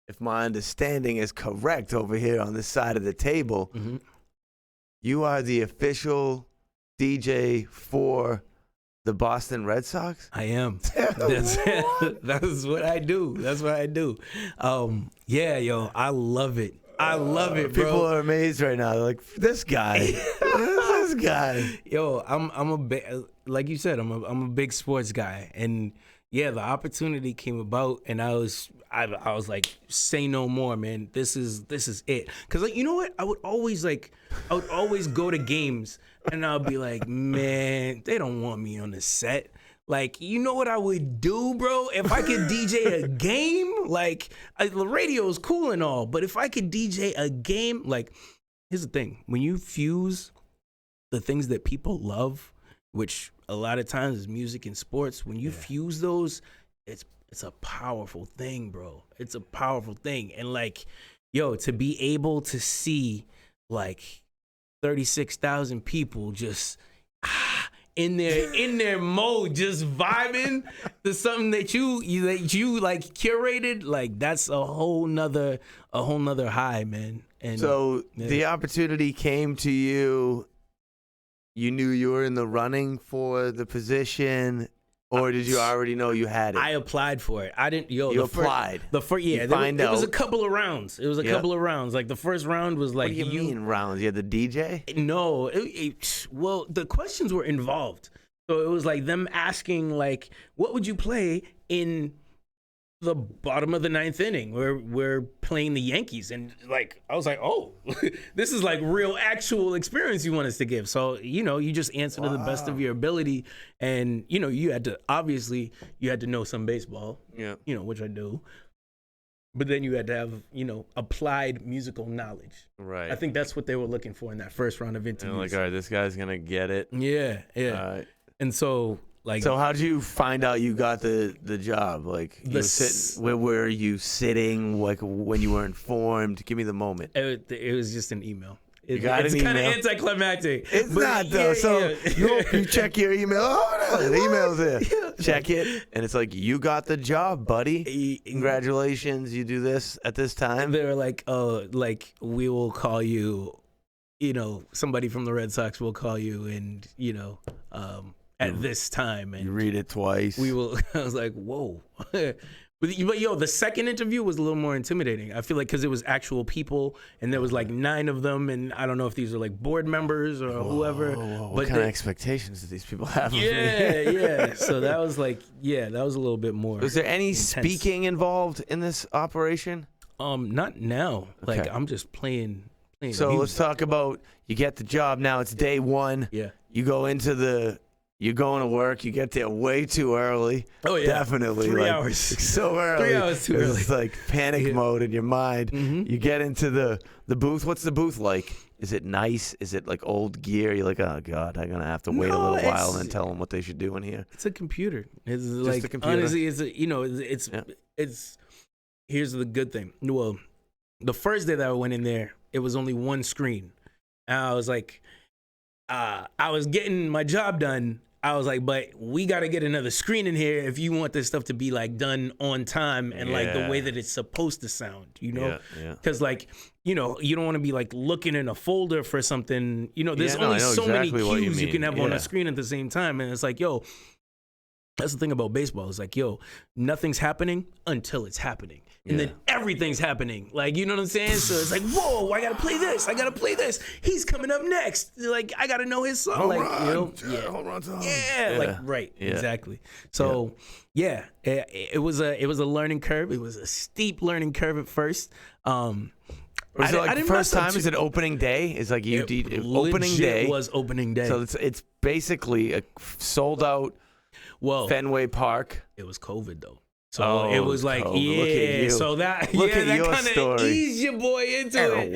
S1: if my understanding is correct over here on this side of the table, you are the official DJ for the Boston Red Sox?
S2: I am. That's what I do. That's what I do. Yeah, yo, I love it. I love it, bro.
S1: People are amazed right now. They're like, this guy. This guy.
S2: Yo, I'm a big, like you said, I'm a big sports guy, and yeah, the opportunity came about, and I was like, say no more, man. This is it. Cause like, you know what? I would always go to games, and I'll be like, man, they don't want me on the set. Like, you know what I would do, bro? If I could DJ a game, like, the radio is cool and all, but if I could DJ a game, like, here's the thing. When you fuse the things that people love, which a lot of times is music and sports, when you fuse those, it's a powerful thing, bro. It's a powerful thing. And, like, yo, to be able to see, like, 36,000 people just in their mode, just vibing to something that you like curated, like that's a whole nother high, man. And
S1: So the opportunity came to you. You knew you were in the running for the position, or did you already know you had it?
S2: I applied for it. I didn't. Yo,
S1: You
S2: the
S1: applied.
S2: The first, yeah,
S1: You find
S2: it was a
S1: out.
S2: couple of rounds. It was a couple of rounds. Like the first round was like,
S1: What do you mean rounds? You had the DJ?
S2: No, well, the questions were involved. So it was like them asking, like, what would you play in the bottom of the ninth inning where we're playing the Yankees? And like, I was like, oh, this is like real actual experience you want us to give. So, you know, you just answer to the best of your ability. And, you know, you had to know some baseball,
S1: Yeah.
S2: you know, which I do. But then you had to have, you know, applied musical knowledge.
S1: Right.
S2: I think that's what they were looking for in that first round of interviews.
S1: And like, all right, this guy's going to get it.
S2: Yeah.
S1: All right.
S2: And so, like,
S1: So how'd you find out you got the job? Like, you were where were you sitting? Like, when you were informed? Give me the moment.
S2: it was just an email.
S1: You got
S2: it's
S1: an
S2: kind of
S1: email?
S2: anticlimactic.
S1: It's
S2: but
S1: not, though.
S2: yeah,
S1: So
S2: yeah.
S1: you check your email. Oh, no, the email's there. Check it. And it's like, you got the job, buddy. Congratulations. You do this at this time.
S2: They were like, oh, like, we will call you, you know, somebody from the Red Sox will call you, and, you know, at this time. And
S1: You read it twice.
S2: we will, I was like, whoa, But yo, the second interview was a little more intimidating. I feel like because it was actual people, and there was like 9 of them, and I don't know if these are like board members or whoever.
S1: What kind of expectations do these people have?
S2: Yeah. So that was like, that was a little bit more.
S1: Was there any
S2: intense.
S1: speaking involved in this operation?
S2: Not now. Like
S1: Okay.
S2: I'm just playing.
S1: So
S2: music.
S1: let's talk about, you get the job now. It's day 1.
S2: Yeah.
S1: You go into you're going to work. You get there way too early.
S2: Oh yeah.
S1: Definitely.
S2: 3
S1: like,
S2: hours.
S1: So early.
S2: 3 hours too early.
S1: It's like panic mode in your mind.
S2: Mm-hmm.
S1: You get into the booth. What's the booth like? Is it nice? Is it like old gear? You're like, oh God, I'm gonna have to wait a little while and then tell them what they should do in here.
S2: It's a computer. It's
S1: Just
S2: like
S1: a computer.
S2: honestly, it's here's the good thing. Well, the first day that I went in there, it was only one screen. And I was like, I was getting my job done. I was like, but we got to get another screen in here if you want this stuff to be like done on time and like the way that it's supposed to sound, you know?
S1: Yeah.
S2: Because like, you know, you don't want to be like looking in a folder for something, you know, there's only so
S1: exactly
S2: many
S1: what
S2: cues you can have on
S1: Yeah.
S2: a screen at the same time. And it's like, yo, that's the thing about baseball. It's like, yo, nothing's happening until it's happening. And then everything's happening. Like, you know what I'm saying? So it's like, whoa, I got to play this. I got to play this. He's coming up next. Like, I got to know his song.
S1: Home
S2: like,
S1: run.
S2: you know?
S1: Home run song.
S2: Like, right.
S1: Yeah.
S2: Exactly. So, it was a learning curve. It was a steep learning curve at first.
S1: Was it like the first time? Is it opening day? Is like opening day?
S2: It was opening day.
S1: So it's basically a sold out Fenway Park.
S2: It was COVID though. So it was like,
S1: COVID. Look at you.
S2: So that
S1: Look at
S2: that
S1: your
S2: kind of
S1: story.
S2: eased your boy into it.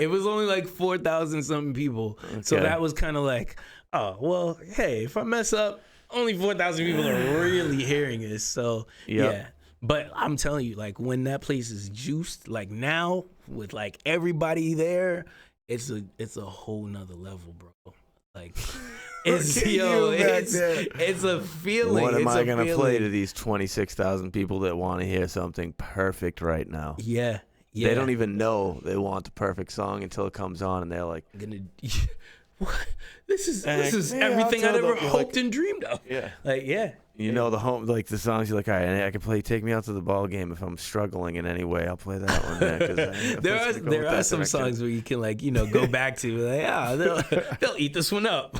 S2: It was only like 4,000 something people. Okay. So that was kind of like, oh well, hey, if I mess up, only 4,000 people are really hearing this. So yeah. But I'm telling you, like when that place is juiced, like now with like everybody there, it's a whole nother level, bro. Like it's a feeling.
S1: What am I gonna play to these 26,000 people that want to hear something perfect right now?
S2: Yeah.
S1: They don't even know they want the perfect song until it comes on, and they're like,
S2: "This is everything I've ever hoped and dreamed of." Yeah. Like
S1: You know the songs. You're like, all right, I can play "Take Me Out to the Ball Game" if I'm struggling in any way. I'll play that one.
S2: There are some songs where you can like go back to like they'll eat this one up.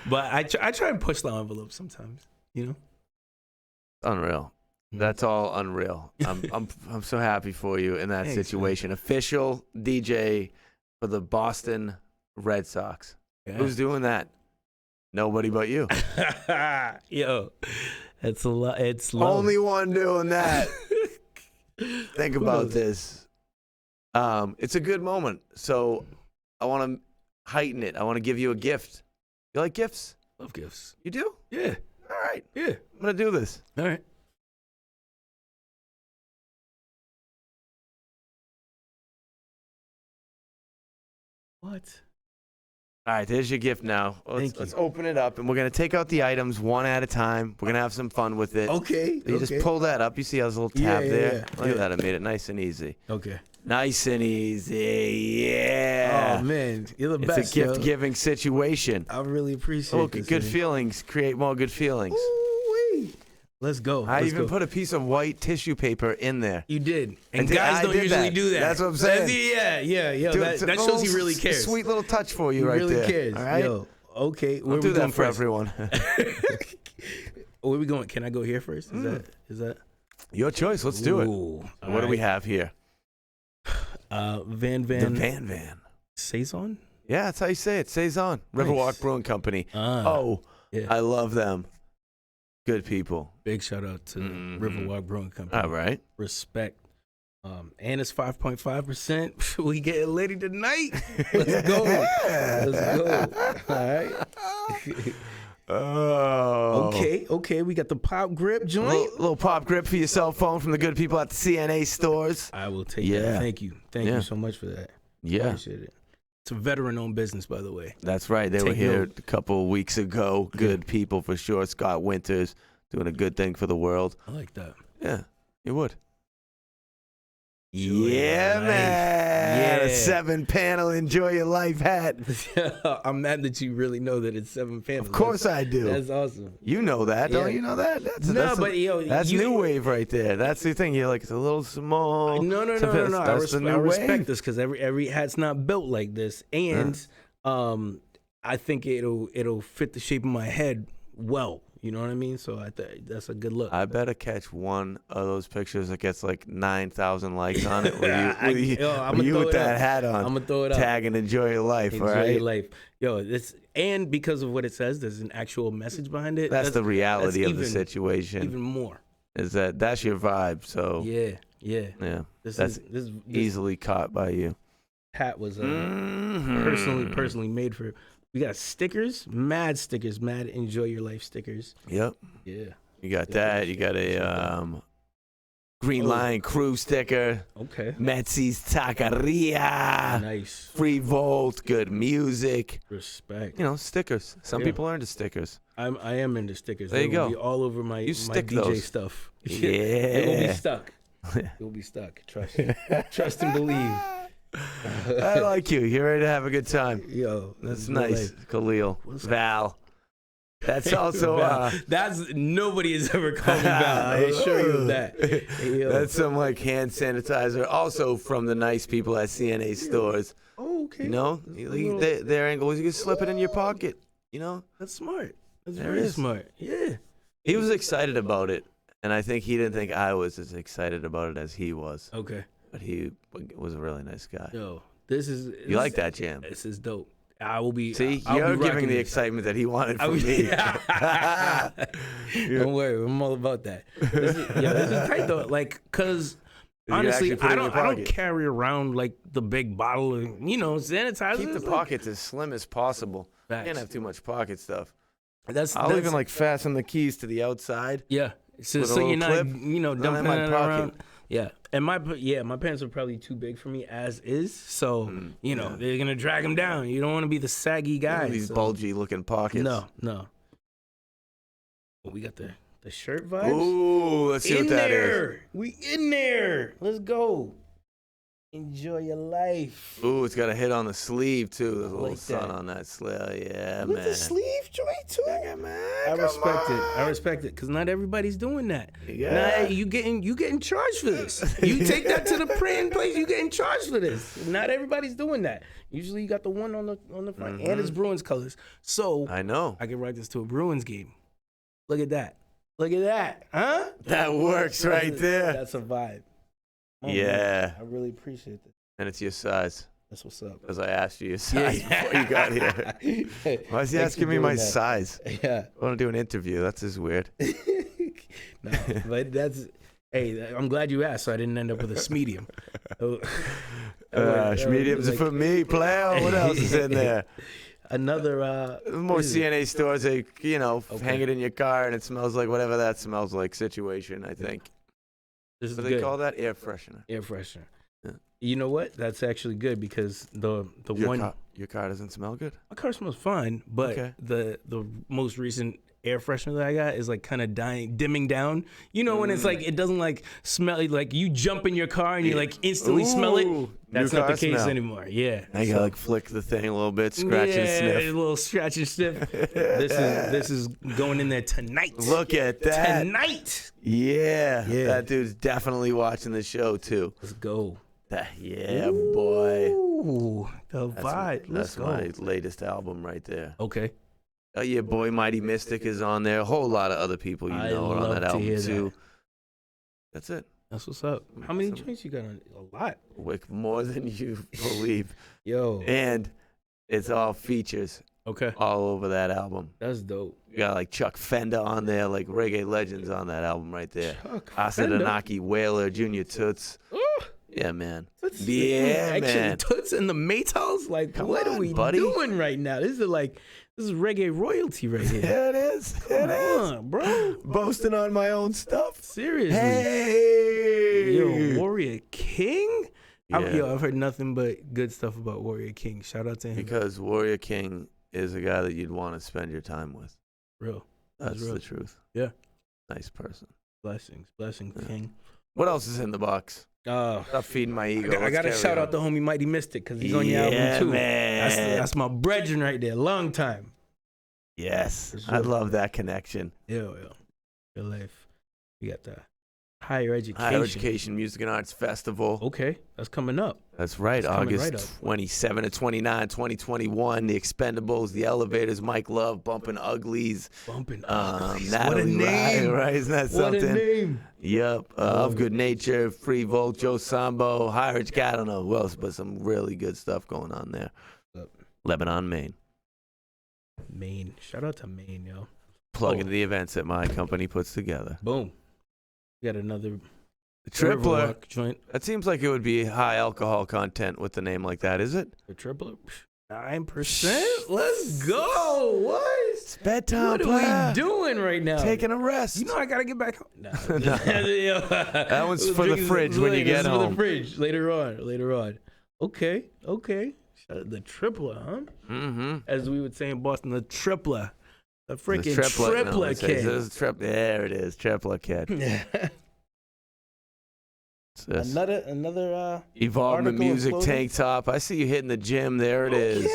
S2: But I try and push the envelope sometimes.
S1: Unreal. That's all unreal. I'm so happy for you in that situation.
S2: Man.
S1: Official DJ for the Boston Red Sox. Yeah. Who's doing that? Nobody but you.
S2: Yo, it's a lot. It's love.
S1: Only one doing that. Think about this. It's a good moment. So I want to heighten it. I want to give you a gift. You like gifts?
S2: Love gifts.
S1: You do?
S2: Yeah.
S1: All right.
S2: Yeah.
S1: I'm going to do this.
S2: All right. What?
S1: All right, there's your gift now. Let's open it up, and we're going to take out the items one at a time. We're going to have some fun with it.
S2: Okay.
S1: You just pull that up. You see how there's a little tab there? Look at that. I made it nice and easy.
S2: Okay.
S1: Nice and easy. Yeah.
S2: Oh, man. You're the best.
S1: It's a gift-giving situation.
S2: I really appreciate
S1: it. Good feelings create more good feelings.
S2: Ooh-wee. Let's go.
S1: I even put a piece of white tissue paper in there.
S2: You did. And guys don't usually do that.
S1: That's what I'm saying.
S2: Yeah. That shows he really cares.
S1: Sweet little touch for you right there.
S2: He really cares.
S1: All right?
S2: Yo, okay.
S1: We'll do that for everyone.
S2: Where are we going? Can I go here first? Is that?
S1: Your choice. Let's do it. What do we have here?
S2: Van.
S1: The Van.
S2: Saison?
S1: Yeah, that's how you say it. Saison. Riverwalk Brewing Company. I love them. Good people.
S2: Big shout out to Riverwalk Brewing Company.
S1: All right.
S2: Respect. And it's 5.5%. We getting litty tonight. Let's go. Let's go. All right. Okay. We got the pop grip joint.
S1: Little pop grip for your cell phone from the good people at the CNA stores.
S2: I will take that. Thank you. Thank you so much for that.
S1: Yeah.
S2: Appreciate it. It's a veteran-owned business, by the way.
S1: That's right. They were here a couple of weeks ago. Good people for sure. Scott Winters doing a good thing for the world.
S2: I like that.
S1: Yeah, you would. Yeah, man. A 7-panel Enjoy Your Life hat.
S2: I'm mad that you really know that it's 7 panels.
S1: Of course I do.
S2: That's awesome.
S1: You know that, don't you know that? That's new wave right there. That's the thing. You're like, it's a little small.
S2: No. I respect this because every hat's not built like this, and I think it'll fit the shape of my head well. You know what I mean? So I think that's a good look.
S1: I better catch one of those pictures that gets like 9,000 likes on it with you with that hat on. I'm gonna throw it up. Tag and Enjoy Your Life.
S2: Enjoy your life. Yo, and because of what it says, there's an actual message behind it.
S1: That's the reality of the situation.
S2: Even more.
S1: Is that's your vibe? So
S2: yeah.
S1: This easily caught by you.
S2: Hat was personally made for. We got stickers, mad Enjoy Your Life stickers.
S1: Yep.
S2: Yeah.
S1: You got that. You got a Green Line Crew sticker.
S2: Okay.
S1: Metzi's Taqueria.
S2: Nice.
S1: Free Volt. Good music.
S2: Respect.
S1: You know, stickers. Some people are into stickers.
S2: I am into stickers.
S1: There you go.
S2: Will be all over my DJ
S1: those.
S2: stuff.
S1: Yeah.
S2: It will be stuck. It will be stuck. Trust and believe.
S1: I like you. You're ready to have a good time.
S2: Yo,
S1: that's nice. Kahleil. Val. That's also
S2: that's nobody has ever called me Val. I assure you of that.
S1: That's some like hand sanitizer, also from the nice people at CNA stores.
S2: Oh, okay.
S1: You know, their angle is you can slip it in your pocket. You know,
S2: that's smart. That's very smart. Yeah.
S1: He was excited about it, and I think he didn't think I was as excited about it as he was.
S2: Okay.
S1: But he was a really nice guy.
S2: Yo,
S1: you like that jam?
S2: This is dope. I will be.
S1: See, you're giving the excitement that he wanted from me.
S2: Don't worry, I'm all about that. This is tight though. Like, cause honestly, I don't carry around like the big bottle of sanitizer.
S1: Keep the pockets as slim as possible.
S2: Facts.
S1: Can't have too much pocket stuff.
S2: I'll
S1: even like fasten the keys to the outside.
S2: Yeah, so you're not dumping it around. Yeah, and my pants are probably too big for me as is, so they're gonna drag them down. You don't want to be the saggy guy.
S1: These bulgy looking pockets.
S2: No. Well, we got the shirt vibes.
S1: Ooh, let's see what that is.
S2: We in there. Let's go. Enjoy your life.
S1: Ooh, it's got a hit on the sleeve too. There's a little sun on that sleeve. Yeah, man.
S2: The sleeve joint too. I respect it because not everybody's doing that.
S1: Yeah.
S2: Now, you getting charged for this. You take that to the praying place, you getting charged for this. Not everybody's doing that. Usually you got the one on the front and it's Bruins colors. So
S1: I know
S2: I can write this to a Bruins game. Look at that. Huh?
S1: That works right there.
S2: That's a vibe. Oh,
S1: yeah.
S2: Man, I really appreciate that.
S1: And it's your size.
S2: That's what's up.
S1: Because I asked you your size before you got here. Why is he asking me my size?
S2: Yeah.
S1: I want to do an interview. That's just weird.
S2: No, but hey, I'm glad you asked so I didn't end up with a medium.
S1: Mediums for me, player. What else is in there?
S2: Another
S1: more CNA stores, hang it in your car and it smells like whatever that smells like situation, I think.
S2: This is
S1: what do they call that? Air freshener.
S2: Air freshener. Yeah. You know what? That's actually good because
S1: your car doesn't smell good?
S2: My car smells fine, but the most recent air freshener that I got is like kind of dimming down. You know when it's like it doesn't like smell like you jump in your car and you like instantly smell it. That's not the case anymore. Yeah.
S1: Now you gotta like flick the thing a little bit, scratch and sniff.
S2: A little scratch and sniff. This is going in there tonight.
S1: Look at that.
S2: Tonight.
S1: Yeah. That dude's definitely watching the show too.
S2: Let's go.
S1: Boy.
S2: Ooh, the vibe.
S1: That's my latest album right there.
S2: Okay.
S1: Oh yeah, boy, Mighty Mystic is on there. A whole lot of other people are on that album too. That's it.
S2: That's what's up. How many joints you got on? A lot.
S1: More than you believe.
S2: Yo.
S1: And it's all features.
S2: Okay.
S1: All over that album.
S2: That's dope.
S1: You got like Chuck Fender on there, like reggae legends on that album right there. Asa Danaki, Whaler, Junior Toots. Yeah, man. Man.
S2: Toots and the Maytals? Like, what are we doing right now? This is reggae royalty right here.
S1: Yeah, it is. Come on,
S2: bro.
S1: Boasting on my own stuff.
S2: Seriously.
S1: Hey.
S2: Yo, Warrior King?
S1: Yeah.
S2: I've heard nothing but good stuff about Warrior King. Shout out to him.
S1: Because Warrior King is a guy that you'd want to spend your time with.
S2: Real.
S1: That's the truth.
S2: Yeah.
S1: Nice person.
S2: Blessings,
S1: yeah.
S2: King.
S1: What else is in the box? Stop feeding my ego.
S2: I got to shout out the homie Mighty Mystic because he's on your album too.
S1: Man.
S2: That's my brethren right there. Long time.
S1: Yes.
S2: Sure.
S1: I love that connection.
S2: Yeah. Real life. We got the Higher Education
S1: Music and Arts Festival.
S2: Okay. That's coming up.
S1: That's right. August 27 to 29, 2021. The Expendables, The Elevators, Mike Love, Bumpin' Uglies.
S2: Natalie,
S1: what a name. Right? Isn't that something?
S2: What a name.
S1: Yep. Of Good Nature, Free Volt, Joe Sambo, Higher Education. I don't know who else, but some really good stuff going on there. Lebanon, Maine.
S2: Maine. Shout out to Maine, yo.
S1: Plugging the events that my company puts together.
S2: Boom. We got another
S1: Tripler
S2: joint.
S1: That seems like it would be high alcohol content with the name like that, is it?
S2: The Tripler? 9%? Let's go. What?
S1: It's bedtime.
S2: What are we doing right now?
S1: Taking a rest.
S2: You know I got to get back home.
S1: No. That one's for the fridge when you get home.
S2: For the fridge later on. Okay. The Tripler, huh?
S1: Mm-hmm.
S2: As we would say in Boston, the Tripler. The freaking Tripler kid.
S1: There it is, Tripler kid.
S2: Another
S1: Evolvement Music tank top. I see you hitting the gym. There it is.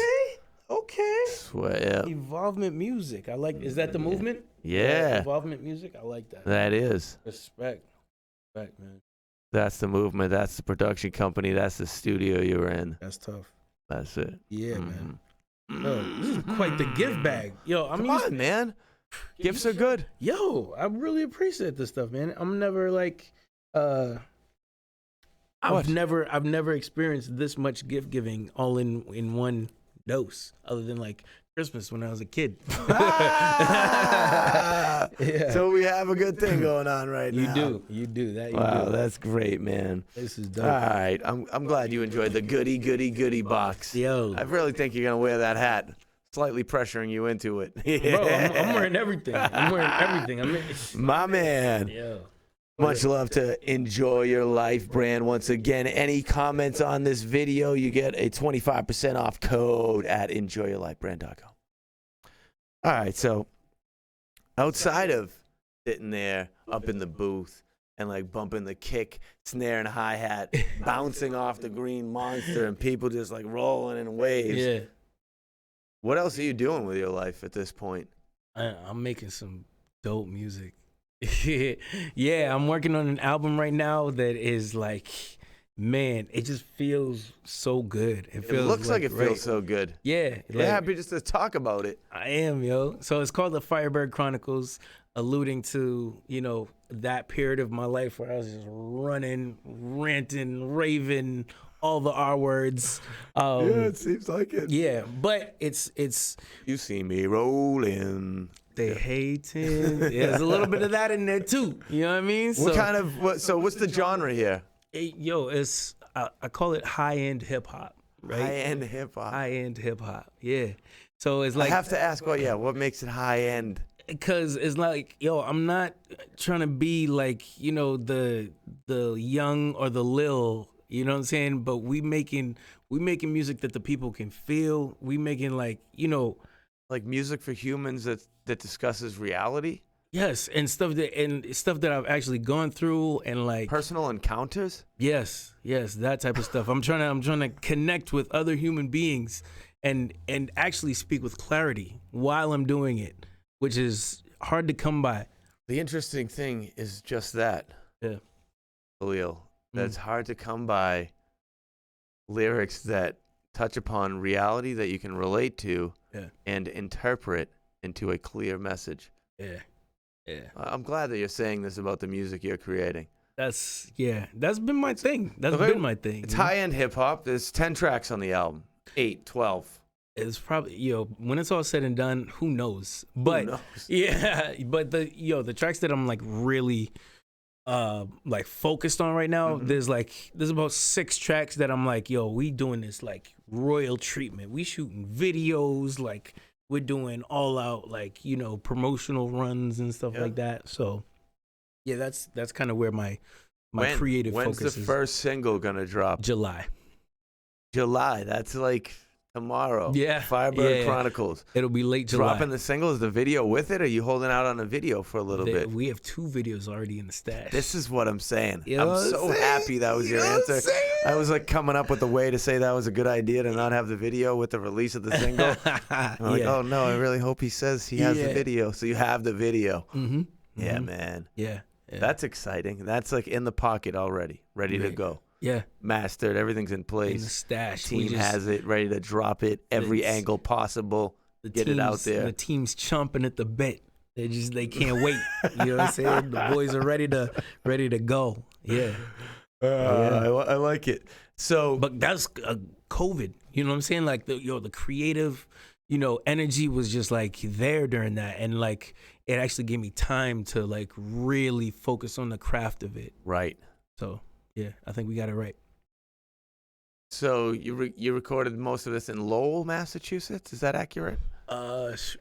S2: Okay.
S1: Swear.
S2: Evolvement Music. I like. Is that the movement?
S1: Yeah.
S2: Evolvement Music. I like that.
S1: That is.
S2: Respect, man.
S1: That's the movement. That's the production company. That's the studio you're in.
S2: That's tough.
S1: That's it.
S2: Yeah, man. Yo, this is quite the gift bag. Yo,
S1: Come on, man. Gifts are good.
S2: Yo, I really appreciate this stuff, man. I'm never like, I've never experienced this much gift giving all in one dose, other than like Christmas when I was a kid. Yeah.
S1: So we have a good thing going on right now.
S2: You do that.
S1: Wow, that's great, man.
S2: This is dope.
S1: All right, I'm glad you enjoyed the goodie box.
S2: Yo,
S1: I really think you're gonna wear that hat. Slightly pressuring you into it.
S2: Bro, I'm wearing everything.
S1: My man.
S2: Yo.
S1: Much love to Enjoy Your Life brand. Once again, any comments on this video, you get a 25% off code at enjoyyourlifebrand.com. All right, so outside of sitting there up in the booth and like bumping the kick, snare, and hi-hat, bouncing off the green monster, and people just like rolling in waves.
S2: Yeah.
S1: What else are you doing with your life at this point?
S2: I'm making some dope music. Yeah, I'm working on an album right now that is like, man, it just feels so good. It
S1: looks like it feels so good.
S2: Yeah.
S1: You're happy just to talk about it.
S2: I am, yo. So it's called the Firebird Chronicles, alluding to, that period of my life where I was just running, ranting, raving, all the R words.
S1: Yeah, it seems like it.
S2: Yeah, but it's.
S1: You see me rolling.
S2: They hating. Yeah, there's a little bit of that in there too. You know what I mean?
S1: So what's the genre here?
S2: It's I call it high-end hip-hop. Right?
S1: High-end hip-hop.
S2: High-end hip-hop. Yeah. So it's like,
S1: I have to ask, what makes it high-end?
S2: Because it's like, I'm not trying to be like, the young or the lil, you know what I'm saying? But we making music that the people can feel. We making like
S1: music for humans that discusses reality.
S2: Yes, and stuff that I've actually gone through, and like
S1: personal encounters.
S2: Yes, that type of stuff. I'm trying to connect with other human beings, and actually speak with clarity while I'm doing it, which is hard to come by.
S1: The interesting thing is just that.
S2: Yeah,
S1: Kahleil, that's hard to come by. Lyrics that touch upon reality that you can relate to.
S2: Yeah.
S1: And interpret into a clear message.
S2: Yeah.
S1: I'm glad that you're saying this about the music you're creating.
S2: That's been my thing.
S1: It's high-end hip-hop. There's 10 tracks on the album. 8, 12.
S2: It's probably, when it's all said and done, who knows? But
S1: who knows?
S2: Yeah, but the tracks that I'm like really like focused on right now, there's about 6 tracks that I'm like, we doing this like royal treatment. We shooting videos, like we're doing all out like, promotional runs and stuff like that. So yeah, that's kind of where my creative focus is.
S1: When's the first single gonna drop?
S2: July.
S1: That's like tomorrow.
S2: Yeah.
S1: Firebird Chronicles.
S2: It'll be late July.
S1: Dropping the single. Is the video with it? Or are you holding out on a video for a little bit?
S2: We have 2 videos already in the stash.
S1: This is what I'm saying.
S2: You know
S1: I'm so happy that was your answer. I was like coming up with a way to say that was a good idea to not have the video with the release of the single. I'm like, oh no, I really hope he says he has the video. So you have the video.
S2: Mm-hmm.
S1: Yeah, man.
S2: Yeah.
S1: That's exciting. That's like in the pocket already, ready to go.
S2: Yeah.
S1: Mastered. Everything's in place.
S2: In the stash.
S1: Team has it, ready to drop it every angle possible. Get it out there.
S2: The team's chomping at the bit. They can't wait. You know what I'm saying? The boys are ready to go. Yeah.
S1: I like it. So,
S2: but that's COVID. You know what I'm saying? Like the creative, energy was just like there during that, and like it actually gave me time to like really focus on the craft of it.
S1: Right.
S2: So yeah, I think we got it right.
S1: So you recorded most of this in Lowell, Massachusetts. Is that accurate?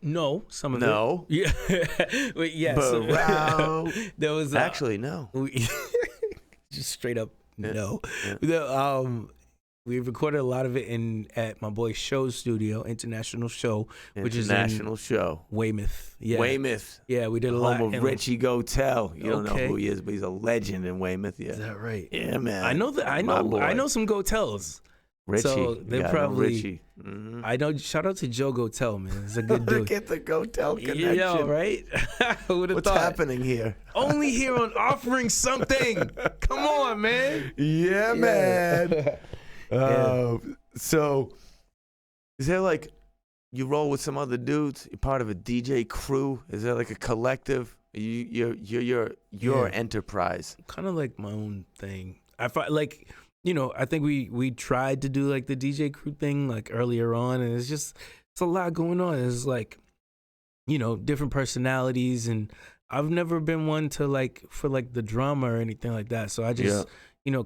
S2: No, some of
S1: it.
S2: No. Yeah. Wait, yeah. There was
S1: actually no.
S2: Just straight up no. Yeah. We recorded a lot of it at my boy Show's studio, International Show, which is in
S1: Show.
S2: Weymouth. Yeah.
S1: Weymouth.
S2: Yeah, we did a lot.
S1: Home of Richie Gotel. You don't know who he is, but he's a legend in Weymouth. Yeah.
S2: Is that right?
S1: Yeah, man.
S2: I know that. I know some Gotels.
S1: Richie.
S2: So they're probably.
S1: Richie. Mm-hmm.
S2: I know. Shout out to Joe Gotel, man. He's a good dude.
S1: Get the Gotel connection.
S2: Yeah, right?
S1: What's happening here?
S2: Only here on Offering Something. Come on, man.
S1: Yeah, man. So, is there like you roll with some other dudes? You're part of a DJ crew. Is there like a collective? You're your enterprise.
S2: Kind of like my own thing. I find like I think we tried to do like the DJ crew thing like earlier on, and it's a lot going on. It's like different personalities, and I've never been one to like for like the drama or anything like that. So I just.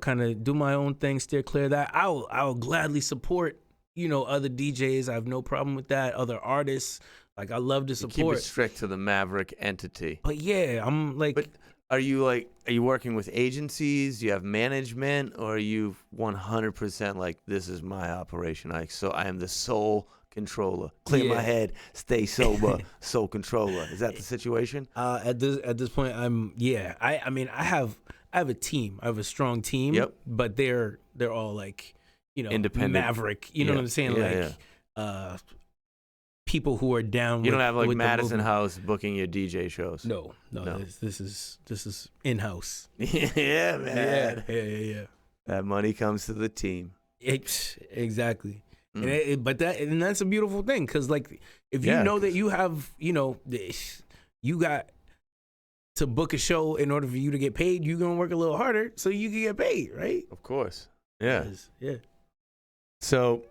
S2: Kind of do my own thing, steer clear of that. I'll gladly support, other DJs. I have no problem with that. Other artists, like I love to support.
S1: You keep it strict to the Maverick entity.
S2: But yeah, I'm like.
S1: But are you working with agencies? Do you have management, or are you 100% like this is my operation? I am the sole controller. Clear my head, stay sober, sole controller. Is that the situation?
S2: At this point, I have a team. I have a strong team.
S1: Yep.
S2: But they're all like,
S1: independent
S2: Maverick. You know what I'm saying? People who are down.
S1: You don't have like Madison House booking your DJ shows.
S2: No. This is in house.
S1: Yeah, man.
S2: Yeah.
S1: That money comes to the team.
S2: Exactly. And that's a beautiful thing, because like if you know that you have you got to book a show in order for you to get paid, you're gonna work a little harder so you can get paid, right?
S1: Of course. Yeah.
S2: Yeah.
S1: So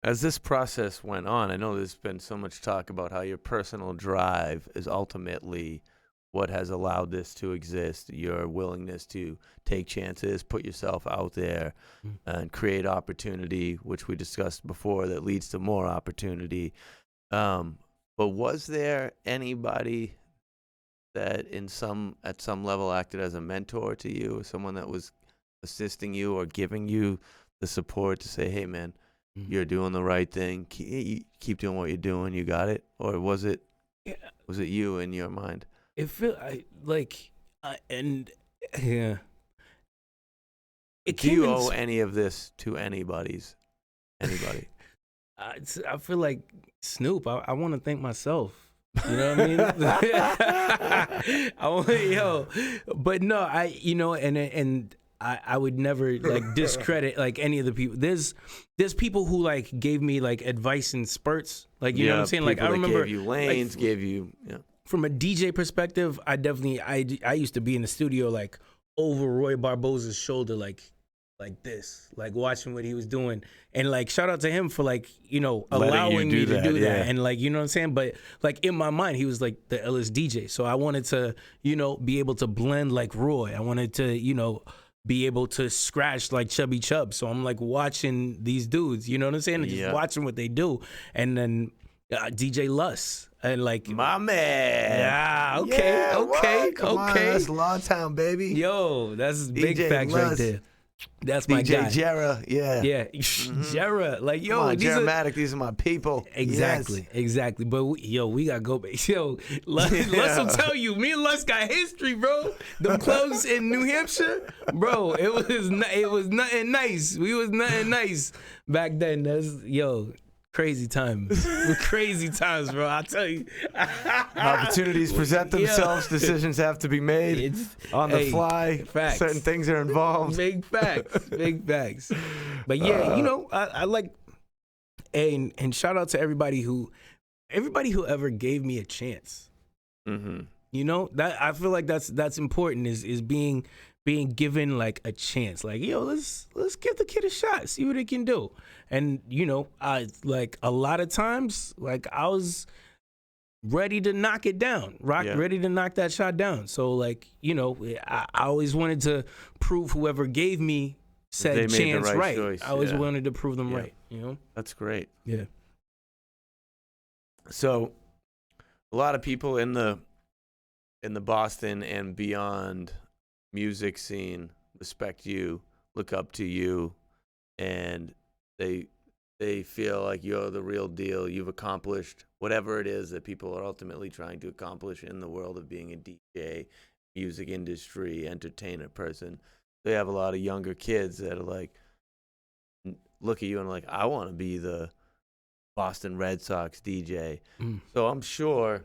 S1: as this process went on, I know there's been so much talk about how your personal drive is ultimately what has allowed this to exist, your willingness to take chances, put yourself out there, and create opportunity, which we discussed before, that leads to more opportunity. But was there anybody that at some level acted as a mentor to you, or someone that was assisting you or giving you the support to say, hey, man, you're doing the right thing. Keep doing what you're doing. You got it? Or was it you in your mind?
S2: It feel yeah.
S1: Do you owe any of this to anybody?
S2: I feel like Snoop. I want to thank myself. You know what I mean? But no, I would never like discredit like any of the people. There's people who like gave me like advice in spurts. Like you know what I'm saying? Like I remember
S1: gave you lanes, gave you. Yeah.
S2: From a DJ perspective, I used to be in the studio like over Roy Barbosa's shoulder, like this, like watching what he was doing, and like shout out to him for like allowing me to do that, and like you know what I'm saying. But like in my mind, he was like the illest DJ, so I wanted to be able to blend like Roy. I wanted to be able to scratch like Chubby Chubb. So I'm like watching these dudes, you know what I'm saying, and just watching what they do, and then DJ Luss. And like
S1: my man,
S2: okay.
S1: Come on, that's Lawtown, baby.
S2: Yo, that's big facts right there. That's my
S1: DJ
S2: guy.
S1: Jera, yeah.
S2: Yeah, Jera, like yo,
S1: Come on,
S2: these are-
S1: Jeramatic, these are my people.
S2: Exactly,
S1: Yes.
S2: exactly. But we gotta go back. Yo, Les will tell you, me and Les got history, bro. Them clubs in New Hampshire, bro. It was nothing nice. We was nothing nice back then. Crazy times. Crazy times, bro. I tell you.
S1: Opportunities present themselves. Decisions have to be made on the fly.
S2: Facts.
S1: Certain things are involved.
S2: Big facts. Big facts. But yeah, I like, and shout out to everybody who ever gave me a chance.
S1: Mm-hmm.
S2: That I feel like that's important is being given like a chance. Like, yo, let's give the kid a shot, see what it can do. And I like a lot of times, like I ready to knock it down, ready to knock that shot down. So like, I always wanted to prove whoever gave me said chance right.
S1: Choice.
S2: I always wanted to prove them right.
S1: That's great.
S2: Yeah.
S1: So, a lot of people in the Boston and beyond music scene respect you, look up to you, and they feel like you're the real deal. You've accomplished whatever it is that people are ultimately trying to accomplish in the world of being a DJ, music industry, entertainer person. They have a lot of younger kids that are like, look at you and like, I want to be the Boston Red Sox DJ. So I'm sure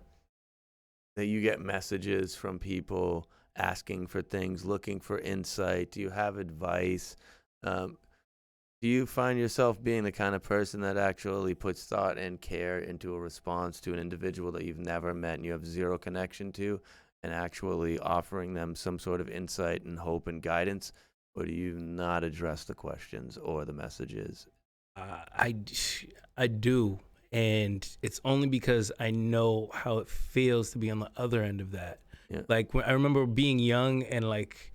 S1: that you get messages from people asking for things, looking for insight. Do you have advice? Do you find yourself being the kind of person that actually puts thought and care into a response to an individual that you've never met and you have zero connection to, and actually offering them some sort of insight and hope and guidance? Or do you not address the questions or the messages?
S2: I do, and it's only because I know how it feels to be on the other end of that.
S1: Yeah.
S2: Like when I remember being young and like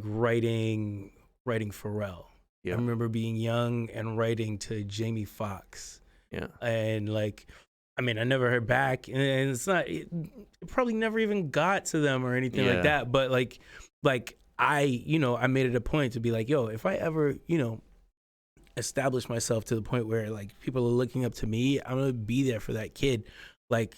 S2: writing Pharrell.
S1: Yeah.
S2: I remember being young and writing to Jamie Foxx.
S1: Yeah.
S2: And like, I mean, I never heard back, and it's not. It probably never even got to them or anything like that. But like I made it a point to be like, yo, if I ever establish myself to the point where like people are looking up to me, I'm gonna be there for that kid. Like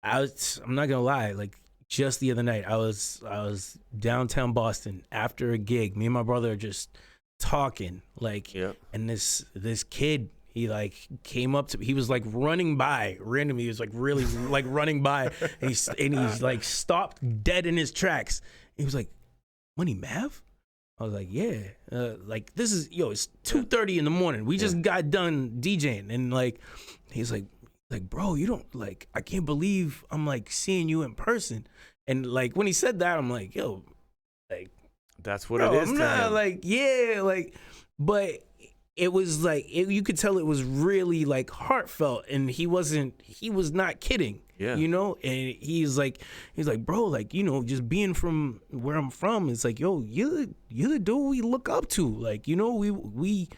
S2: I'm not gonna lie, like just the other night I was downtown Boston after a gig. Me and my brother are just talking, like, and this kid, he like came up to me. He was like running by randomly. He was like really like running by, and he's like stopped dead in his tracks. He was like, "Money Mav?" I was like, "Yeah." Like this is it's 2:30 in the morning. We just got done DJing, and like he's like, "Bro, you don't like. I can't believe I'm like seeing you in person." And like when he said that, I'm like, "Yo, like."
S1: That's what it is.
S2: I'm not like, but it was like you could tell it was really like heartfelt, and he was not kidding. And he's like, bro, like just being from where I'm from, it's like, yo, you're the dude we look up to, like we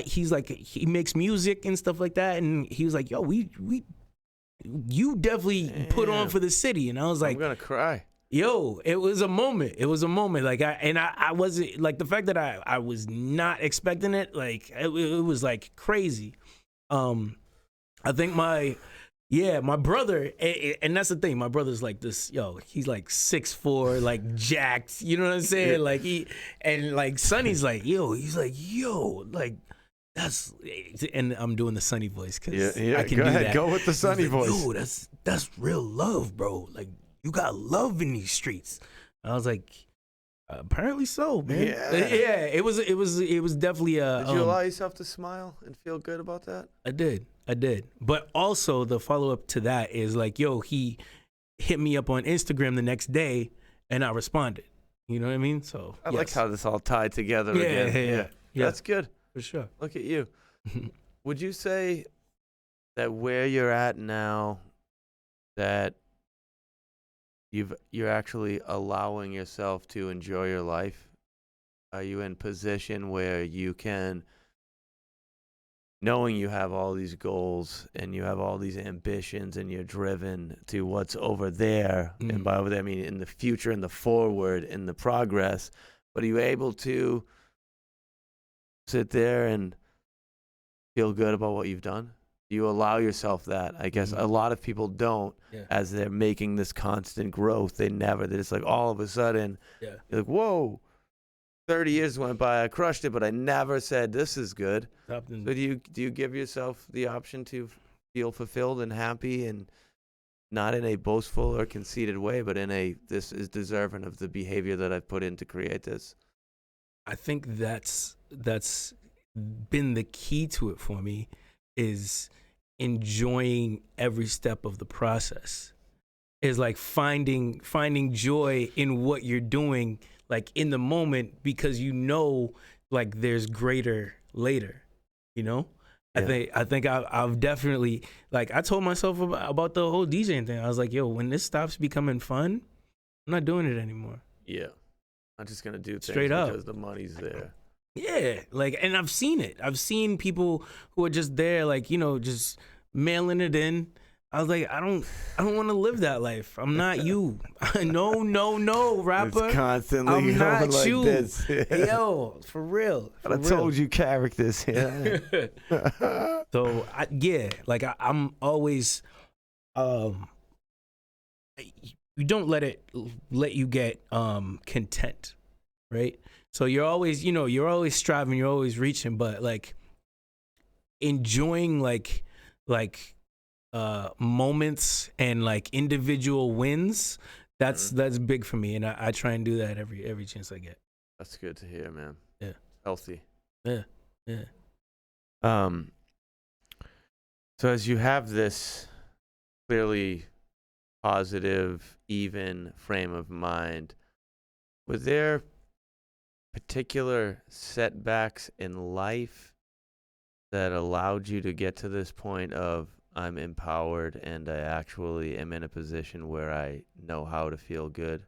S2: he's like, he makes music and stuff like that, and he was like, yo, you definitely put on for the city, and I was like,
S1: I'm gonna cry.
S2: Yo, it was a moment. Like I wasn't like the fact that I was not expecting it. Like it was like crazy. I think my brother, and that's the thing. My brother's like this. He's like 6'4", like jacked. You know what I'm saying? Like like Sonny's like, he's like, like. That's, and I'm doing the Sonny voice because I can
S1: go
S2: do
S1: ahead,
S2: that.
S1: Go with the Sonny voice.
S2: Yo, that's real love, bro. Like you got love in these streets. I was like, apparently so, man. Yeah. It was definitely a.
S1: Did you allow yourself to smile and feel good about that?
S2: I did. But also the follow up to that is like, yo, he hit me up on Instagram the next day, and I responded. You know what I mean? So
S1: I like how this all tied together again. Yeah. That's good.
S2: For sure.
S1: Look at you. Would you say that where you're at now, that you're actually allowing yourself to enjoy your life? Are you in position where you can, knowing you have all these goals and you have all these ambitions and you're driven to what's over there, and by over there I mean in the future, in the forward, in the progress, but are you able to sit there and feel good about what you've done? Do you allow yourself that? I guess a lot of people don't. As they're making this constant growth, they're just like all of a sudden, you're like, whoa, 30 years went by, I crushed it, but I never said this is good. So do you give yourself the option to feel fulfilled and happy, and not in a boastful or conceited way, but in a, this is deserving of the behavior that I've put in to create this?
S2: I think that's been the key to it for me, is enjoying every step of the process. Is like finding joy in what you're doing, like in the moment, because you know, like there's greater later, you know? I think I've definitely, like I told myself about the whole DJing thing. I was like, yo, when this stops becoming fun, I'm not doing it anymore.
S1: Yeah. I'm just going to do things
S2: straight up
S1: because the money's there.
S2: Yeah. Like, and I've seen it. I've seen people who are just there, like, you know, just mailing it in. I was like, I don't want to live that life. I'm not you. No, rapper.
S1: It's constantly
S2: I'm not
S1: like
S2: you.
S1: this.
S2: Yo, for real.
S1: I told you characters. Yeah.
S2: So I'm always, you don't let you get content, right? So you're always, you're always striving, you're always reaching, but like enjoying like moments and like individual wins, that's big for me, and I try and do that every chance I get.
S1: That's good to hear, man.
S2: Yeah.
S1: Healthy.
S2: Yeah.
S1: So as you have this clearly positive, even frame of mind, were there particular setbacks in life that allowed you to get to this point of, I'm empowered and I actually am in a position where I know how to feel good?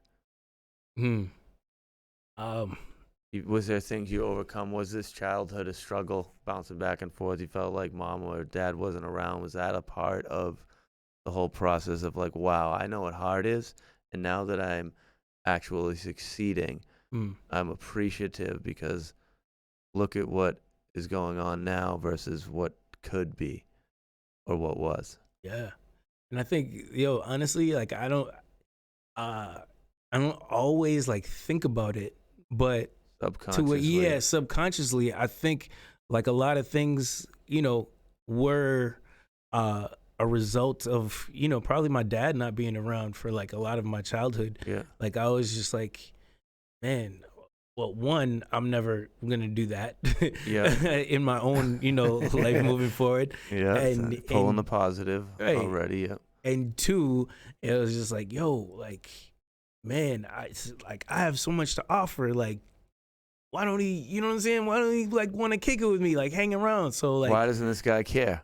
S1: Was there things you overcome? Was this childhood a struggle, bouncing back and forth? You felt like mom or dad wasn't around. Was that a part of the whole process of like, wow, I know what hard is, and now that I'm actually succeeding, I'm appreciative because look at what is going on now versus what could be or what was? Yeah.
S2: And I think, honestly, like I don't always like think about it, but subconsciously, I think like a lot of things, were a result of, probably my dad not being around for like a lot of my childhood.
S1: Yeah.
S2: Like I was just like, man, well, one, I'm never gonna do that. In my own, life moving forward.
S1: Yeah. And pulling the positive already. Yeah.
S2: And two, it was just like, like, man, I have so much to offer. Like, why don't he? You know what I'm saying? Why don't he like want to kick it with me, like hang around? So like,
S1: why doesn't this guy care?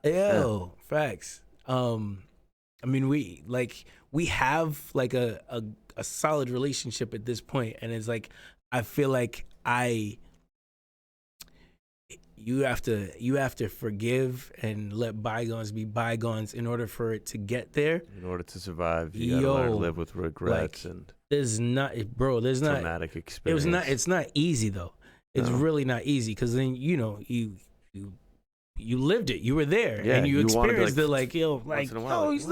S2: Facts. I mean, we have like a solid relationship at this point, and it's like I feel like you have to forgive and let bygones be bygones in order for it to get there.
S1: In order to survive, you gotta learn to live with regrets and
S2: there's not
S1: traumatic experience.
S2: It's not easy though. It's really not easy because then you lived it. You were there and you experienced it. Like he's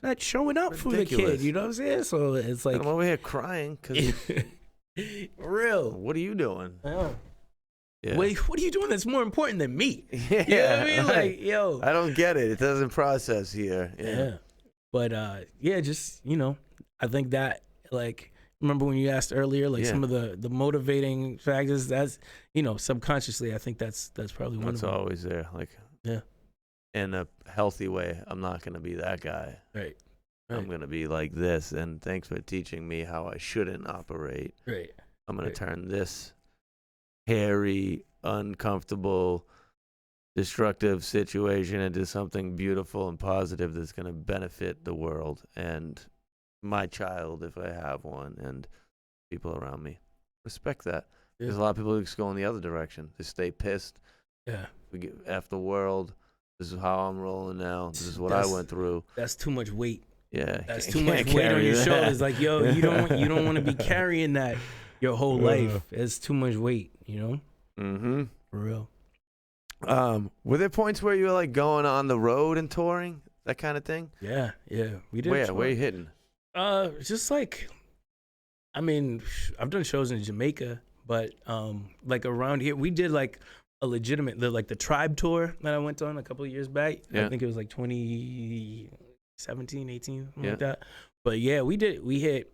S2: not showing up for the kid. You know what I'm saying? So it's like
S1: I'm over here crying because
S2: real.
S1: What are you doing?
S2: Yeah. Wait, what are you doing that's more important than me? Yeah, you know what I mean? Like,
S1: I don't get it. It doesn't process here. Yeah.
S2: But just I think that like remember when you asked earlier, like some of the motivating factors. That's subconsciously, I think that's probably one of them.
S1: That's always there. Like in a healthy way. I'm not gonna be that guy.
S2: Right.
S1: I'm gonna be like this. And thanks for teaching me how I shouldn't operate.
S2: Right.
S1: I'm gonna turn this hairy, uncomfortable, destructive situation into something beautiful and positive that's going to benefit the world and my child if I have one and people around me. Respect that. There's a lot of people who just go in the other direction. They stay pissed.
S2: Yeah.
S1: We get F the world. This is how I'm rolling now. This is what I went through.
S2: That's too much weight.
S1: Yeah.
S2: That's too much weight on your shoulders. Like, you don't want to be carrying that your whole life. It's too much weight,
S1: Mm-hmm.
S2: For real.
S3: Were there points where you were like going on the road and touring, that kind of thing?
S2: Yeah. We did.
S3: Where are you hitting?
S2: Just like, I mean, I've done shows in Jamaica, but like around here, we did like a legitimate, the Tribe tour that I went on a couple of years back.
S3: Yeah.
S2: I think it was like 2017, 18, something like
S3: Yeah.
S2: that. But yeah, we hit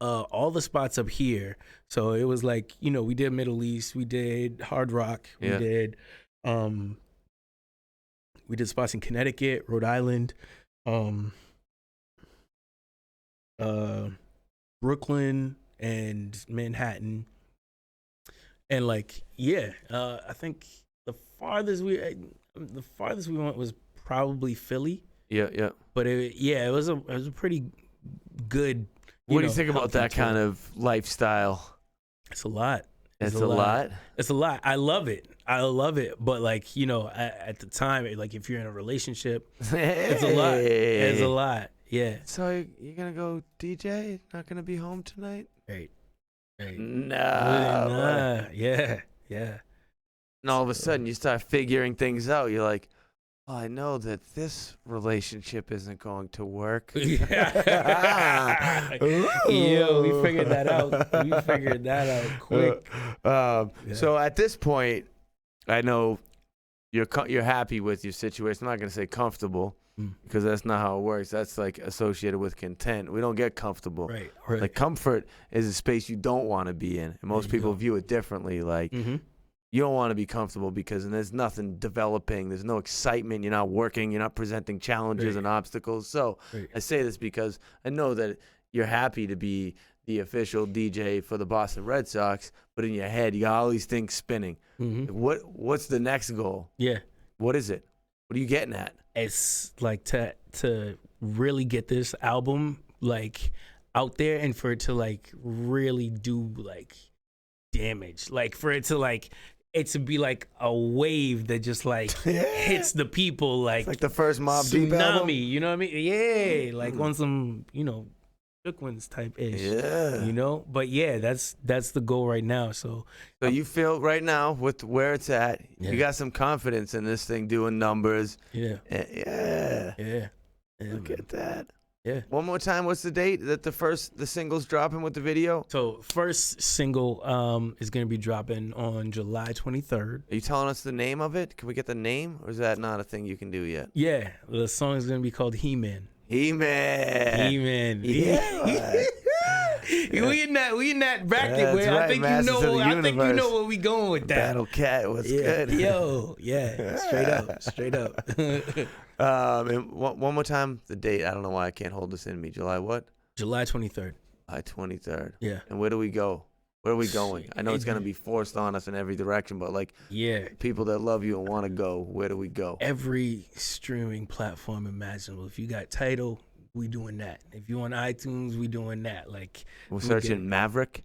S2: all the spots up here. So it was like, we did Middle East, we did Hard Rock,
S3: Yeah.
S2: we did spots in Connecticut, Rhode Island, Brooklyn and Manhattan. And like, I think the farthest we went was probably Philly.
S3: Yeah.
S2: But it was a pretty good.
S3: What do you think about that kind of lifestyle?
S2: It's a lot.
S3: It's a lot.
S2: It's a lot. I love it. But like, at the time, like if you're in a relationship, it's a lot. It's a lot. Yeah.
S3: So you're gonna go DJ? Not gonna be home tonight?
S2: Right.
S3: Nah.
S2: Yeah.
S3: And all of a sudden, you start figuring things out. You're like, oh, I know that this relationship isn't going to work.
S2: Yo, we figured that out. Quick.
S3: So at this point, I know you're happy with your situation. I'm not going to say comfortable because that's not how it works. That's like associated with content. We don't get comfortable.
S2: Right.
S3: Like comfort is a space you don't want to be in. And most people view it differently. Like, you don't want to be comfortable because there's nothing developing. There's no excitement. You're not working. You're not presenting challenges and obstacles. So I say this because I know that you're happy to be the official DJ for the Boston Red Sox, but in your head, you got all these things spinning. What's the next goal?
S2: Yeah.
S3: What is it? What are you getting at?
S2: It's like to really get this album like out there and for it to like really do like damage. Like for it to like it to be like a wave that just like hits the people like
S3: the first Mobb Deep
S2: tsunami,
S3: album.
S2: you know what I mean? Yeah, like on some, Shook Ones type ish.
S3: Yeah.
S2: But yeah, that's the goal right now. So
S3: you feel right now with where it's at, you got some confidence in this thing doing numbers.
S2: Yeah.
S3: Look at that.
S2: Yeah.
S3: One more time, what's the date that the single's dropping with the video?
S2: So first single is gonna be dropping on July 23rd.
S3: Are you telling us the name of it? Can we get the name, or is that not a thing you can do yet?
S2: Yeah, the song is gonna be called He-Man.
S3: He-Man. Yeah.
S2: We in that bracket
S3: That's
S2: where
S3: right,
S2: I think
S3: Masters of the
S2: I think you
S3: Universe.
S2: know where we going with that.
S3: Battle Cat was good.
S2: Yo, straight up.
S3: And one more time, the date. I don't know why I can't hold this in me. July what?
S2: July 23rd.
S3: July 23rd.
S2: Yeah.
S3: And where do we go? Where are we going? I know it's going to be forced on us in every direction, but like people that love you and want to go, where do we go?
S2: Every streaming platform imaginable. If you got Tidal, we doing that. If you on iTunes, we doing that. Like
S3: we're searching Maverick?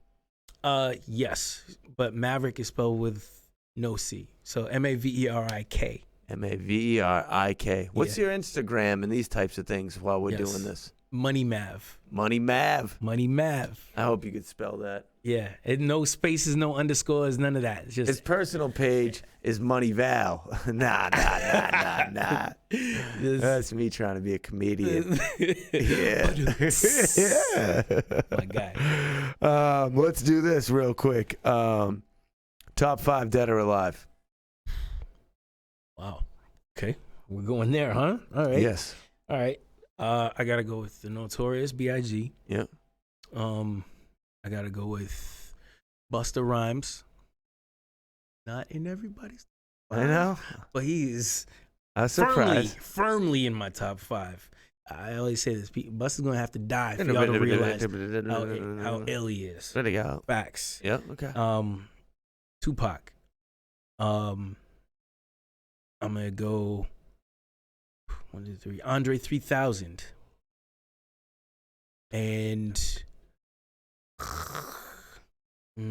S2: Yes, but Maverick is spelled with no C. So Maverik.
S3: Maverik. What's your Instagram and these types of things while we're doing this?
S2: Money Mav.
S3: Money Mav.
S2: Money Mav.
S3: I hope you could spell that.
S2: Yeah, no spaces, no underscores, none of that. It's just
S3: his personal page is Money Val. Nah. That's me trying to be a comedian. Yeah.
S2: My guy.
S3: Let's do this real quick. Top 5 dead or alive.
S2: Wow. Okay, we're going there, huh? All right.
S3: Yes.
S2: All right. I gotta go with the Notorious B.I.G.
S3: Yep.
S2: I gotta go with Busta Rhymes. Not in everybody's.
S3: I know,
S2: but he's firmly in my top 5. I always say this: Busta's gonna have to die for y'all to realize how ill he is.
S3: There you go.
S2: Facts.
S3: Yep. Okay.
S2: Tupac. I'm gonna go 1, 2, 3. Andre 3000. And this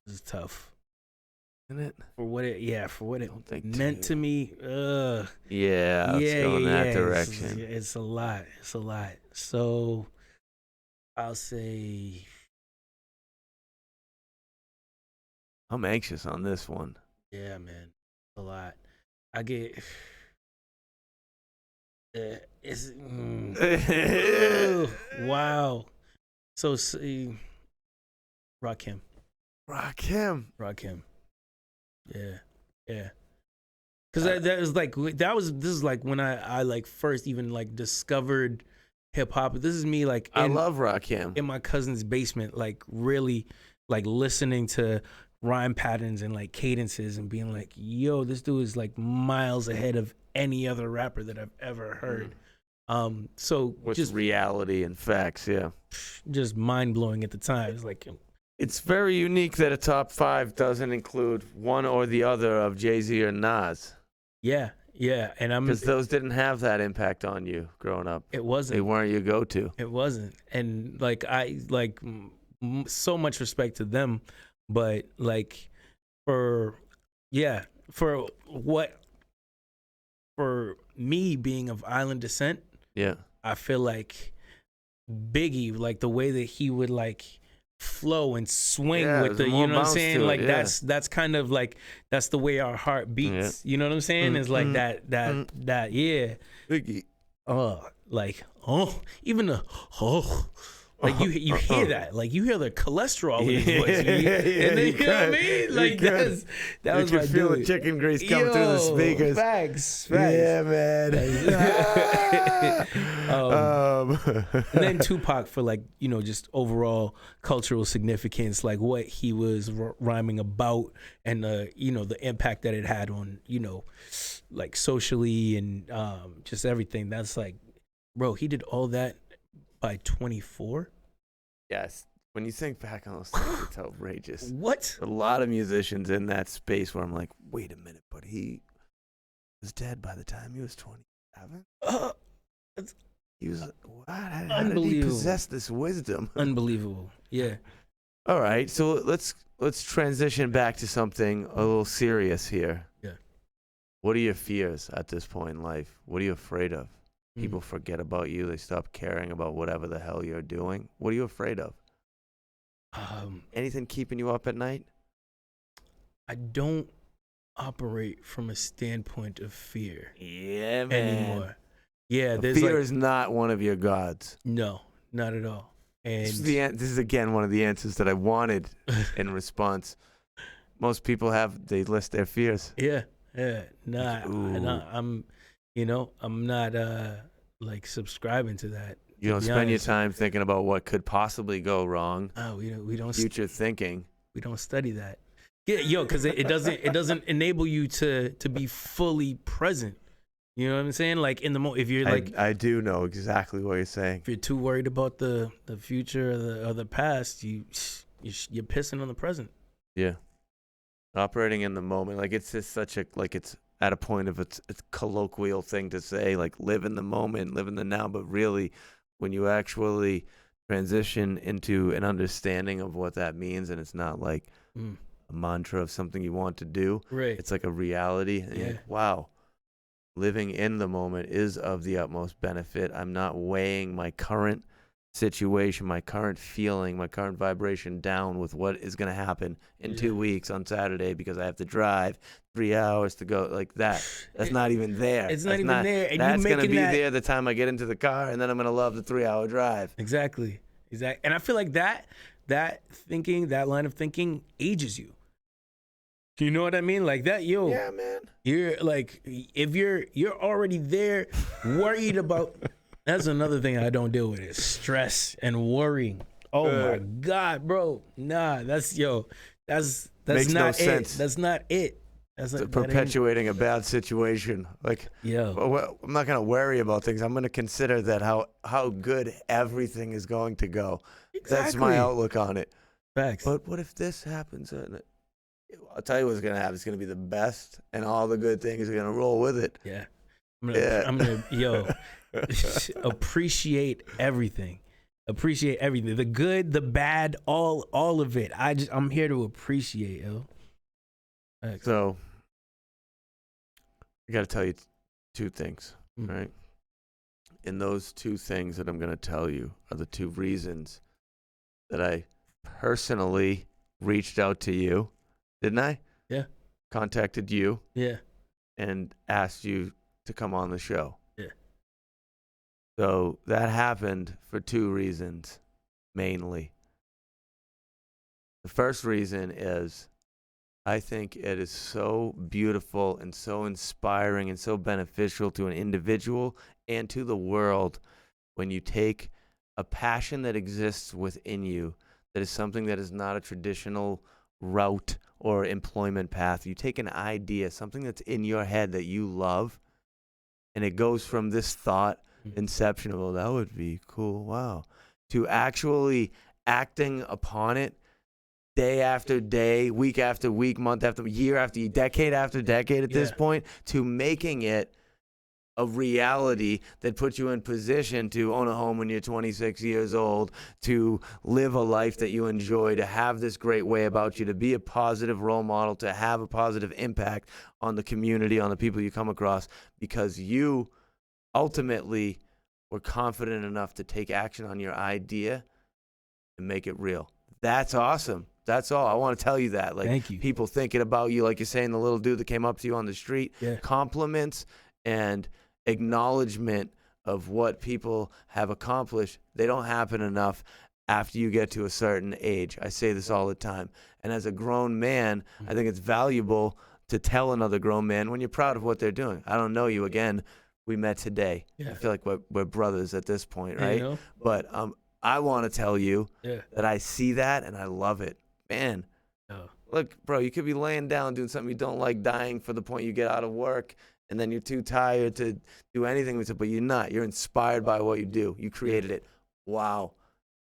S2: is tough.
S3: Isn't it?
S2: For what it meant to me.
S3: Yeah, let's go in that direction.
S2: It's a lot. So I'll say
S3: I'm anxious on this one.
S2: Yeah, man, a lot. I get. It's ugh, wow. So see, Rakim,
S3: Rakim.
S2: yeah, yeah. Because that was like this is like when I like first even like discovered hip hop. This is me like
S3: I love Rakim.
S2: in my cousin's basement, like really like listening to rhyme patterns and like cadences and being like, yo, this dude is like miles ahead of any other rapper that I've ever heard. So
S3: With
S2: just
S3: reality and facts, yeah.
S2: just mind blowing at the time. It's like,
S3: It's very unique that a top 5 doesn't include one or the other of Jay-Z or Nas.
S2: yeah, and
S3: Because those didn't have that impact on you growing up.
S2: it wasn't.
S3: They weren't your go-to.
S2: It wasn't. And like I like so much respect to them, but like for me being of island descent,
S3: Yeah.
S2: I feel like Biggie, like the way that he would like flow and swing with the, you know what I'm saying? Like that's kind of like that's the way our heart beats. You know what I'm saying? It's like that yeah.
S3: Biggie.
S2: Like even the like you hear that, like you hear the cholesterol in his voice, and then, you know what I mean? Like that was my dude.
S3: You can feel the chicken grease coming through the speakers.
S2: Facts.
S3: Yeah, man.
S2: And then Tupac for like, you know, just overall cultural significance, like what he was rhyming about and you know, the impact that it had on, you know, like socially and just everything. That's like, bro, he did all that by 24.
S3: Yes. When you think back on those things, it's outrageous.
S2: What?
S3: A lot of musicians in that space where I'm like, wait a minute, but he was dead by the time he was 27? He was what? How did he possess this wisdom?
S2: Unbelievable. Yeah.
S3: All right, so let's transition back to something a little serious here.
S2: Yeah.
S3: What are your fears at this point in life? What are you afraid of? People forget about you. They stop caring about whatever the hell you're doing. What are you afraid of? Anything keeping you up at night?
S2: I don't operate from a standpoint of fear.
S3: Yeah, man.
S2: Anymore. Yeah, there's
S3: fear
S2: like,
S3: is not one of your gods.
S2: No, not at all. And
S3: this is again one of the answers that I wanted in response. Most people they list their fears.
S2: Yeah. I'm not like subscribing to that.
S3: You don't spend your time thinking about what could possibly go wrong.
S2: Oh, we don't
S3: future thinking.
S2: We don't study that. Yeah, because it doesn't enable you to be fully present. You know what I'm saying? Like in the moment, if you're like,
S3: I do know exactly what you're saying.
S2: If you're too worried about the future or the past, you're pissing on the present.
S3: Yeah, operating in the moment, like it's just such a it's at a point of it's colloquial thing to say, like live in the moment, live in the now. But really, when you actually transition into an understanding of what that means, and it's not like a mantra of something you want to do,
S2: right?
S3: It's like a reality. And you're like, wow. Living in the moment is of the utmost benefit. I'm not weighing my current situation, my current feeling, my current vibration down with what is going to happen in 2 weeks on Saturday because I have to drive 3 hours to go like that. That's not even there.
S2: It's not even there. And
S3: that's going to be there the time I get into the car, and then I'm going to love the 3-hour drive.
S2: Exactly. And I feel like that line of thinking ages you. You know what I mean? Like that, yo.
S3: Yeah, man.
S2: You're like, if you're already there, worried about. That's another thing I don't deal with is stress and worrying. Oh my God, bro. Nah, that's
S3: Makes
S2: not
S3: no
S2: it.
S3: sense.
S2: That's not it. That's not
S3: perpetuating a bad situation. Like, I'm not gonna worry about things. I'm gonna consider that how good everything is going to go.
S2: Exactly.
S3: That's my outlook on it.
S2: Facts.
S3: But what if this happens? I'll tell you what's gonna happen. It's gonna be the best, and all the good things are gonna roll with it.
S2: Yeah. I'm gonna appreciate everything. Appreciate everything. The good, the bad, all of it. I'm here to appreciate, yo. Thanks.
S3: So I gotta tell you 2 things, right? And those 2 things that I'm gonna tell you are the 2 reasons that I personally reached out to you. Didn't I?
S2: Yeah.
S3: contacted you
S2: Yeah.
S3: and asked you to come on the show.
S2: Yeah.
S3: So that happened for two reasons, mainly. The first reason is I think it is so beautiful and so inspiring and so beneficial to an individual and to the world when you take a passion that exists within you, that is something that is not a traditional route or employment path. You take an idea, something that's in your head that you love, and it goes from this thought inception of, oh, that would be cool, wow, to actually acting upon it day after day, week after week, month after year after decade after decade at this point, to making it a reality that puts you in position to own a home when you're 26 years old, to live a life that you enjoy, to have this great way about you, to be a positive role model, to have a positive impact on the community, on the people you come across, because you ultimately were confident enough to take action on your idea and make it real. That's awesome. That's all. I want to tell you that. Like,
S2: thank you.
S3: People thinking about you, like you're saying, the little dude that came up to you on the street, compliments and acknowledgement of what people have accomplished, they don't happen enough after you get to a certain age. I say this all the time. And as a grown man, I think it's valuable to tell another grown man when you're proud of what they're doing. I don't know you. Again, we met today. I feel like we're brothers at this point, right?
S2: You know?
S3: But I want to tell you that I see that and I love it. Man, look, bro, you could be laying down doing something you don't like, dying for the point you get out of work, and then you're too tired to do anything with it, but you're not. You're inspired by what you do. You created it. Wow.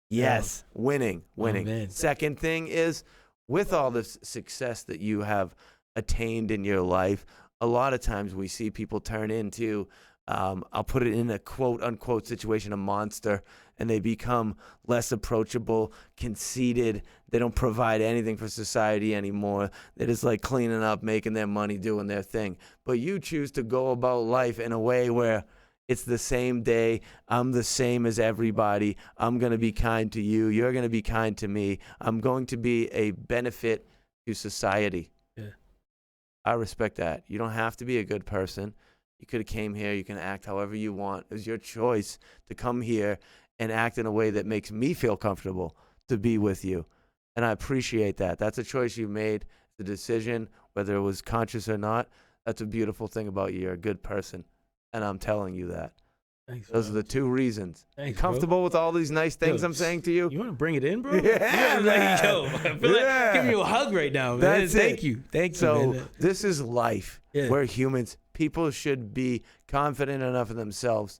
S3: Yes. Winning.
S2: Oh,
S3: Second thing is, with all this success that you have attained in your life, a lot of times we see people turn into, I'll put it in a quote unquote situation, a monster, and they become less approachable, conceited. They don't provide anything for society anymore. They're just like cleaning up, making their money, doing their thing. But you choose to go about life in a way where it's the same day. I'm the same as everybody. I'm going to be kind to you. You're going to be kind to me. I'm going to be a benefit to society.
S2: Yeah.
S3: I respect that. You don't have to be a good person. You could have came here. You can act however you want. It was your choice to come here and act in a way that makes me feel comfortable to be with you. And I appreciate that. That's a choice you made, the decision, whether it was conscious or not. That's a beautiful thing about you. You're a good person. And I'm telling you that.
S2: Thanks,
S3: Those are the two reasons.
S2: Thanks,
S3: you comfortable with all these nice things I'm saying to you?
S2: You want to bring it in, bro?
S3: Yeah,
S2: like, yo, I feel like giving you a hug right now, man. Thank you.
S3: So
S2: man.
S3: This is life. We're humans. People should be confident enough in themselves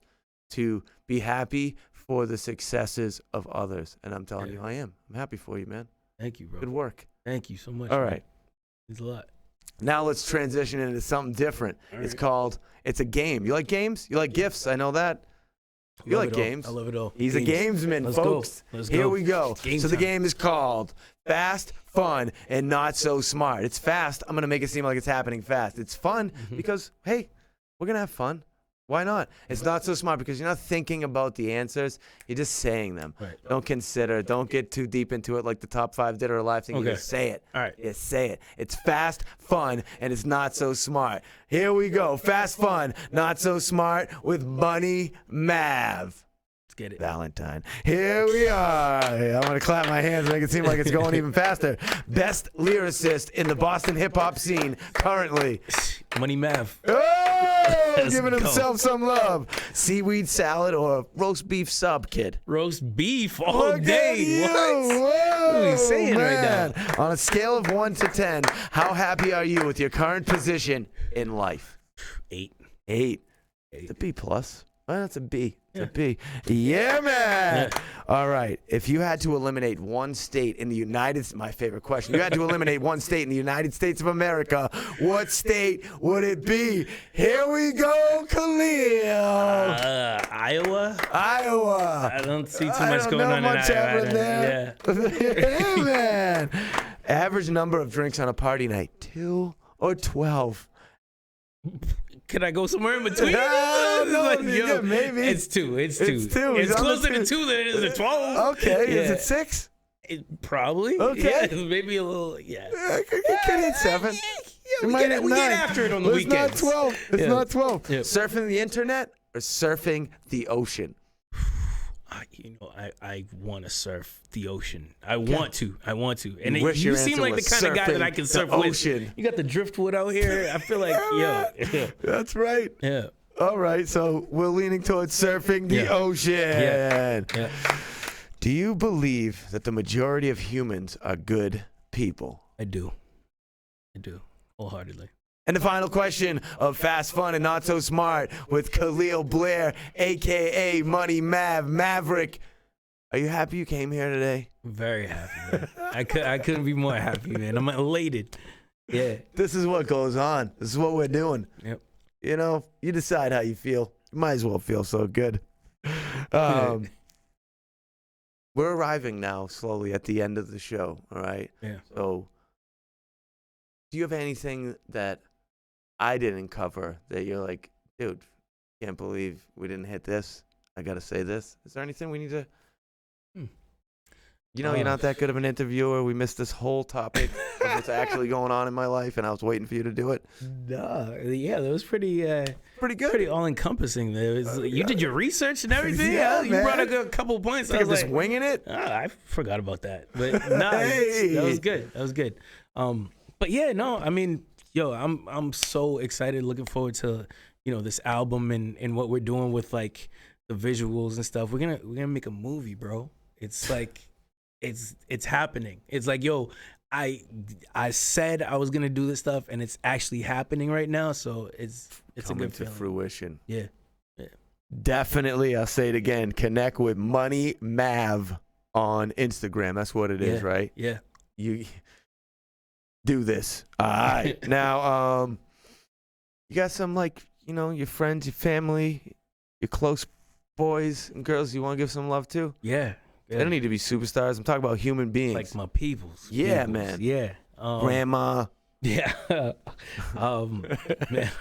S3: to be happy for the successes of others. And I'm telling you, I am. I'm happy for you, man.
S2: Thank you, bro.
S3: Good work.
S2: Thank you so much.
S3: All
S2: man.
S3: right.
S2: It's a lot.
S3: Now let's transition into something different. It's a game. You like games? You like gifts? I know that. You like games.
S2: I love it all.
S3: He's a gamesman, folks. Here we go. So the game is called Fast, Fun, and Not So Smart. It's fast. I'm going to make it seem like it's happening fast. It's fun because, hey, we're going to have fun. Why not? It's not so smart because you're not thinking about the answers. You're just saying them.
S2: Right.
S3: Don't consider. Don't get too deep into it like the top 5 dead or alive thing. You just say it.
S2: All right.
S3: Just say it. It's fast, fun, and it's not so smart. Here we go. Fast, fun, not so smart with Money Mav.
S2: Let's get it.
S3: Valentine. Here we are. I'm going to clap my hands and make it seem like it's going even faster. Best lyricist in the Boston hip-hop scene currently.
S2: Money Mav.
S3: Oh, giving himself some love. Seaweed salad or roast beef sub, kid?
S2: Roast beef all
S3: Look
S2: day.
S3: At
S2: What?
S3: you. Whoa,
S2: What are you saying
S3: man.
S2: right now?
S3: On a scale of 1 to 10, how happy are you with your current position in life?
S2: 8.
S3: 8. It's a B plus. Well, that's a B. It's a B. Yeah, man.
S2: Yeah.
S3: All right. If you had to eliminate one state in the United States, my favorite question. You had to eliminate one state in the United States of America. What state would it be? Here we go, Kahleil.
S2: Iowa?
S3: Iowa.
S2: I don't see too much going on in Iowa.
S3: There. Yeah, man. Average number of drinks on a party night, 2 or 12?
S2: Can I go somewhere in between?
S3: No, maybe.
S2: It's 2. It's 2.
S3: It's 2.
S2: It's closer to 2 than it is to 12.
S3: Okay.
S2: Yeah.
S3: Is it 6?
S2: Probably.
S3: Okay.
S2: Yeah, maybe a little, yeah.
S3: Could hit 7.
S2: we get after it on the weekends.
S3: It's not 12. It's not 12.
S2: Yeah.
S3: Surfing the internet or surfing the ocean?
S2: I want to surf the ocean. I want to. And
S3: You
S2: you seem like the kind of guy that I can surf with.
S3: Ocean.
S2: You got the driftwood out here. I feel like, yeah.
S3: That's right.
S2: Yeah.
S3: All right, so we're leaning towards surfing the ocean.
S2: Yeah.
S3: Do you believe that the majority of humans are good people?
S2: I do. Wholeheartedly.
S3: And the final question of Fast, Fun, and Not So Smart with Kahleil Blair, a.k.a. Money Maverik. Are you happy you came here today?
S2: Very happy, man. I couldn't be more happy, man. I'm elated. Yeah.
S3: This is what goes on. This is what we're doing.
S2: Yep.
S3: You know, you decide how you feel. You might as well feel so good. We're arriving now slowly at the end of the show, all right?
S2: Yeah.
S3: So do you have anything that I didn't cover that you're like, dude, can't believe we didn't hit this? I got to say this. Is there anything we need to... You know, you're not that good of an interviewer. We missed this whole topic of what's actually going on in my life, and I was waiting for you to do it.
S2: No, yeah, that was pretty good.
S3: Pretty
S2: all-encompassing. You did your research and everything.
S3: Yeah,
S2: you
S3: man.
S2: brought a couple points.
S3: I
S2: I
S3: was
S2: was
S3: just
S2: like,
S3: winging it.
S2: I forgot about that. But no,
S3: Hey.
S2: that was good. But yeah, no, I mean, I'm so excited, looking forward to, this album and what we're doing with like the visuals and stuff. We're gonna make a movie, bro. It's like it's happening. It's like, I said I was gonna do this stuff, and it's actually happening right now. So it's
S3: Coming
S2: a good
S3: to
S2: feeling.
S3: fruition.
S2: Yeah.
S3: Definitely, I'll say it again. Connect with Money Mav on Instagram. That's what it is, right?
S2: Yeah.
S3: You do this. All right. Now, you got some, like, your friends, your family, your close boys and girls you want to give some love to?
S2: Yeah.
S3: They don't need to be superstars. I'm talking about human beings.
S2: Like my peoples.
S3: Yeah, man.
S2: Yeah.
S3: Grandma.
S2: Yeah. Man,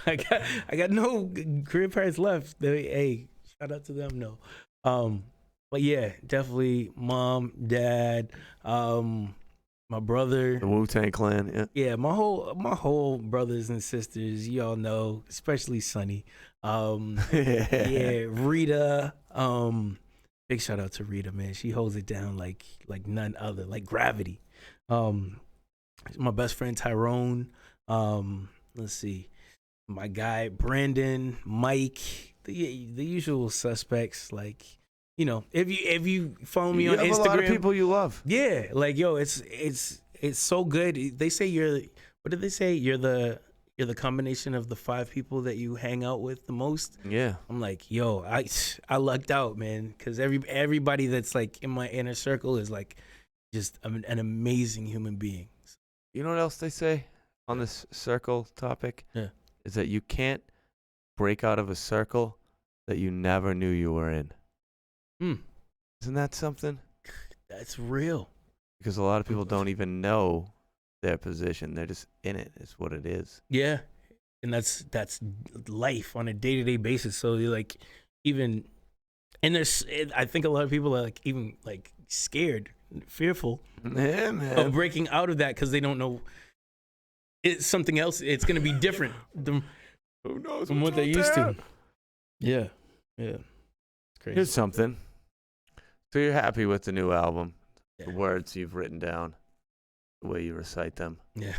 S2: I got no grandparents left. Hey, shout out to them. No. But yeah, definitely mom, dad, my brother.
S3: The Wu-Tang Clan. Yeah.
S2: Yeah, my whole brothers and sisters, you all know, especially Sonny. Yeah, Rita. Big shout out to Rita, man. She holds it down like none other, like gravity. My best friend Tyrone. Let's see, my guy Brandon, Mike, the usual suspects. Like, if you follow me on Instagram,
S3: a lot of people you love.
S2: Yeah, like it's so good. They say what did they say? You're the combination of the 5 people that you hang out with the most.
S3: Yeah.
S2: I'm like, I lucked out, man, because everybody that's like in my inner circle is like just an amazing human being.
S3: You know what else they say on this circle topic?
S2: Yeah.
S3: Is that you can't break out of a circle that you never knew you were in. Isn't that something?
S2: That's real.
S3: Because a lot of people don't even know their position. They're just in it. It's what it is.
S2: Yeah. And that's life on a day-to-day basis. So you're like, I think a lot of people are like even like scared, fearful
S3: Yeah, man.
S2: of breaking out of that because they don't know it's something else. It's going to be different
S3: Who knows
S2: from what they're used to. Yeah. It's crazy.
S3: Here's something. So you're happy with the new album,
S2: Yeah.
S3: the words you've written down, the way you recite them.
S2: Yeah.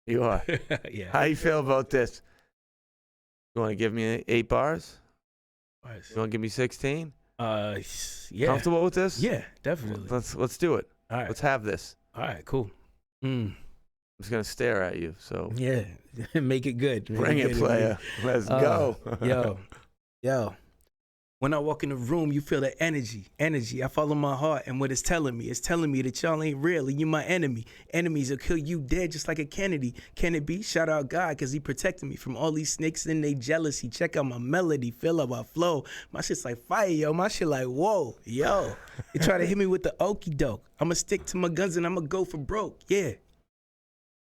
S3: You are.
S2: Yeah.
S3: How you feel about this? You want to give me 8 bars? You want to give me 16?
S2: Yeah.
S3: Comfortable with this?
S2: Yeah, definitely.
S3: Let's do it.
S2: All right.
S3: Let's have this.
S2: All right, cool.
S3: I'm just gonna stare at you. So
S2: Yeah. Make it good.
S3: bring it, player. Let's go.
S2: Yo. When I walk in the room, you feel the energy. I follow my heart and what it's telling me that y'all ain't real and you my enemy. Enemies will kill you dead just like a Kennedy. Can it be? Shout out God because he protected me from all these snakes and they jealousy. Check out my melody, feel out my flow. My shit's like fire, yo. My shit like, whoa, yo. You try to hit me with the okie doke. I'ma stick to my guns and I'ma go for broke, yeah.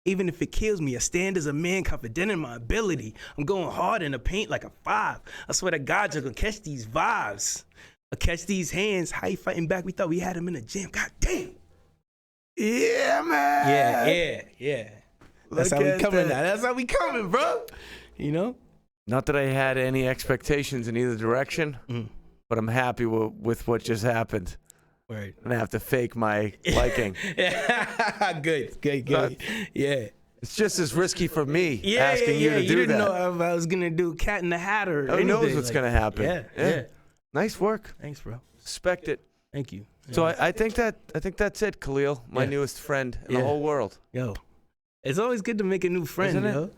S2: Even if it kills me, I stand as a man confident in my ability. I'm going hard in the paint like a 5. I swear to God, you're gonna catch these vibes. I catch these hands. How you fighting back? We thought we had him in the gym. God damn.
S3: Yeah, man.
S2: Yeah. That's how we coming now. That's how we coming, bro. You know?
S3: Not that I had any expectations in either direction, but I'm happy with what just happened.
S2: Right.
S3: I'm gonna have to fake my liking.
S2: Good. Yeah.
S3: It's just as risky for me
S2: Yeah,
S3: asking you to do
S2: you didn't
S3: that.
S2: know if I was gonna do Cat in the Hat or
S3: Who
S2: anything.
S3: knows what's
S2: like,
S3: gonna happen?
S2: Yeah.
S3: Nice work.
S2: Thanks, bro.
S3: Respect it.
S2: Thank you.
S3: So I think that's it, Kahleil, my
S2: Yeah.
S3: newest friend in the whole world.
S2: Yo, it's always good to make a new friend,
S3: Isn't it?
S2: yo.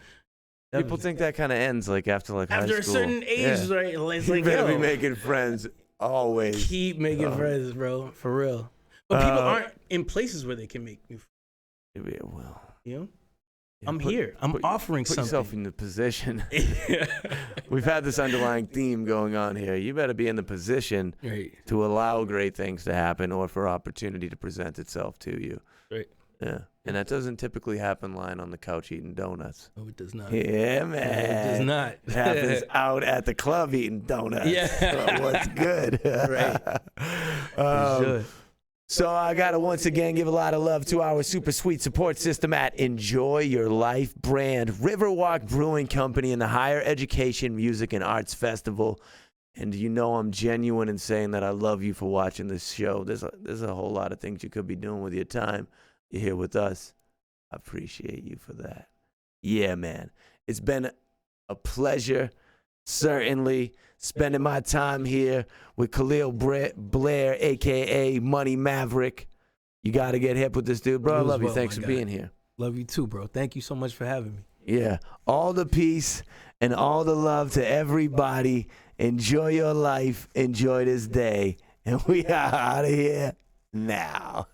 S3: People think that kind of ends after high
S2: after a
S3: school.
S2: certain age, right? It's
S3: You
S2: like,
S3: better be
S2: yo,
S3: making friends always.
S2: keep making friends, bro, for real. But people aren't in places where they can make new friends.
S3: Yeah, well,
S2: You know, I'm here. I'm offering
S3: put
S2: something.
S3: yourself in the position. We've had this underlying theme going on here. You better be in the position
S2: Right.
S3: to allow great things to happen or for opportunity to present itself to you.
S2: Right.
S3: Yeah. And that doesn't typically happen lying on the couch eating donuts.
S2: No, it does not.
S3: Yeah, man.
S2: It does not.
S3: It happens out at the club eating donuts.
S2: Yeah.
S3: So what's good?
S2: Right.
S3: Um, So I got to once again give a lot of love to our super sweet support system at Enjoy Your Life brand, Riverwalk Brewing Company, and the Higher Education Music and Arts Festival. And you know I'm genuine in saying that I love you for watching this show. There's a whole lot of things you could be doing with your time. You're here with us. I appreciate you for that. Yeah, man. It's been a pleasure, certainly, spending my time here with Kahleil Blair, a.k.a. Money Maverik. You got to get hip with this dude, bro. I love you. Thanks for being here.
S2: Love you too, bro. Thank you so much for having me.
S3: Yeah. All the peace and all the love to everybody. Enjoy your life. Enjoy this day. And we are out of here now.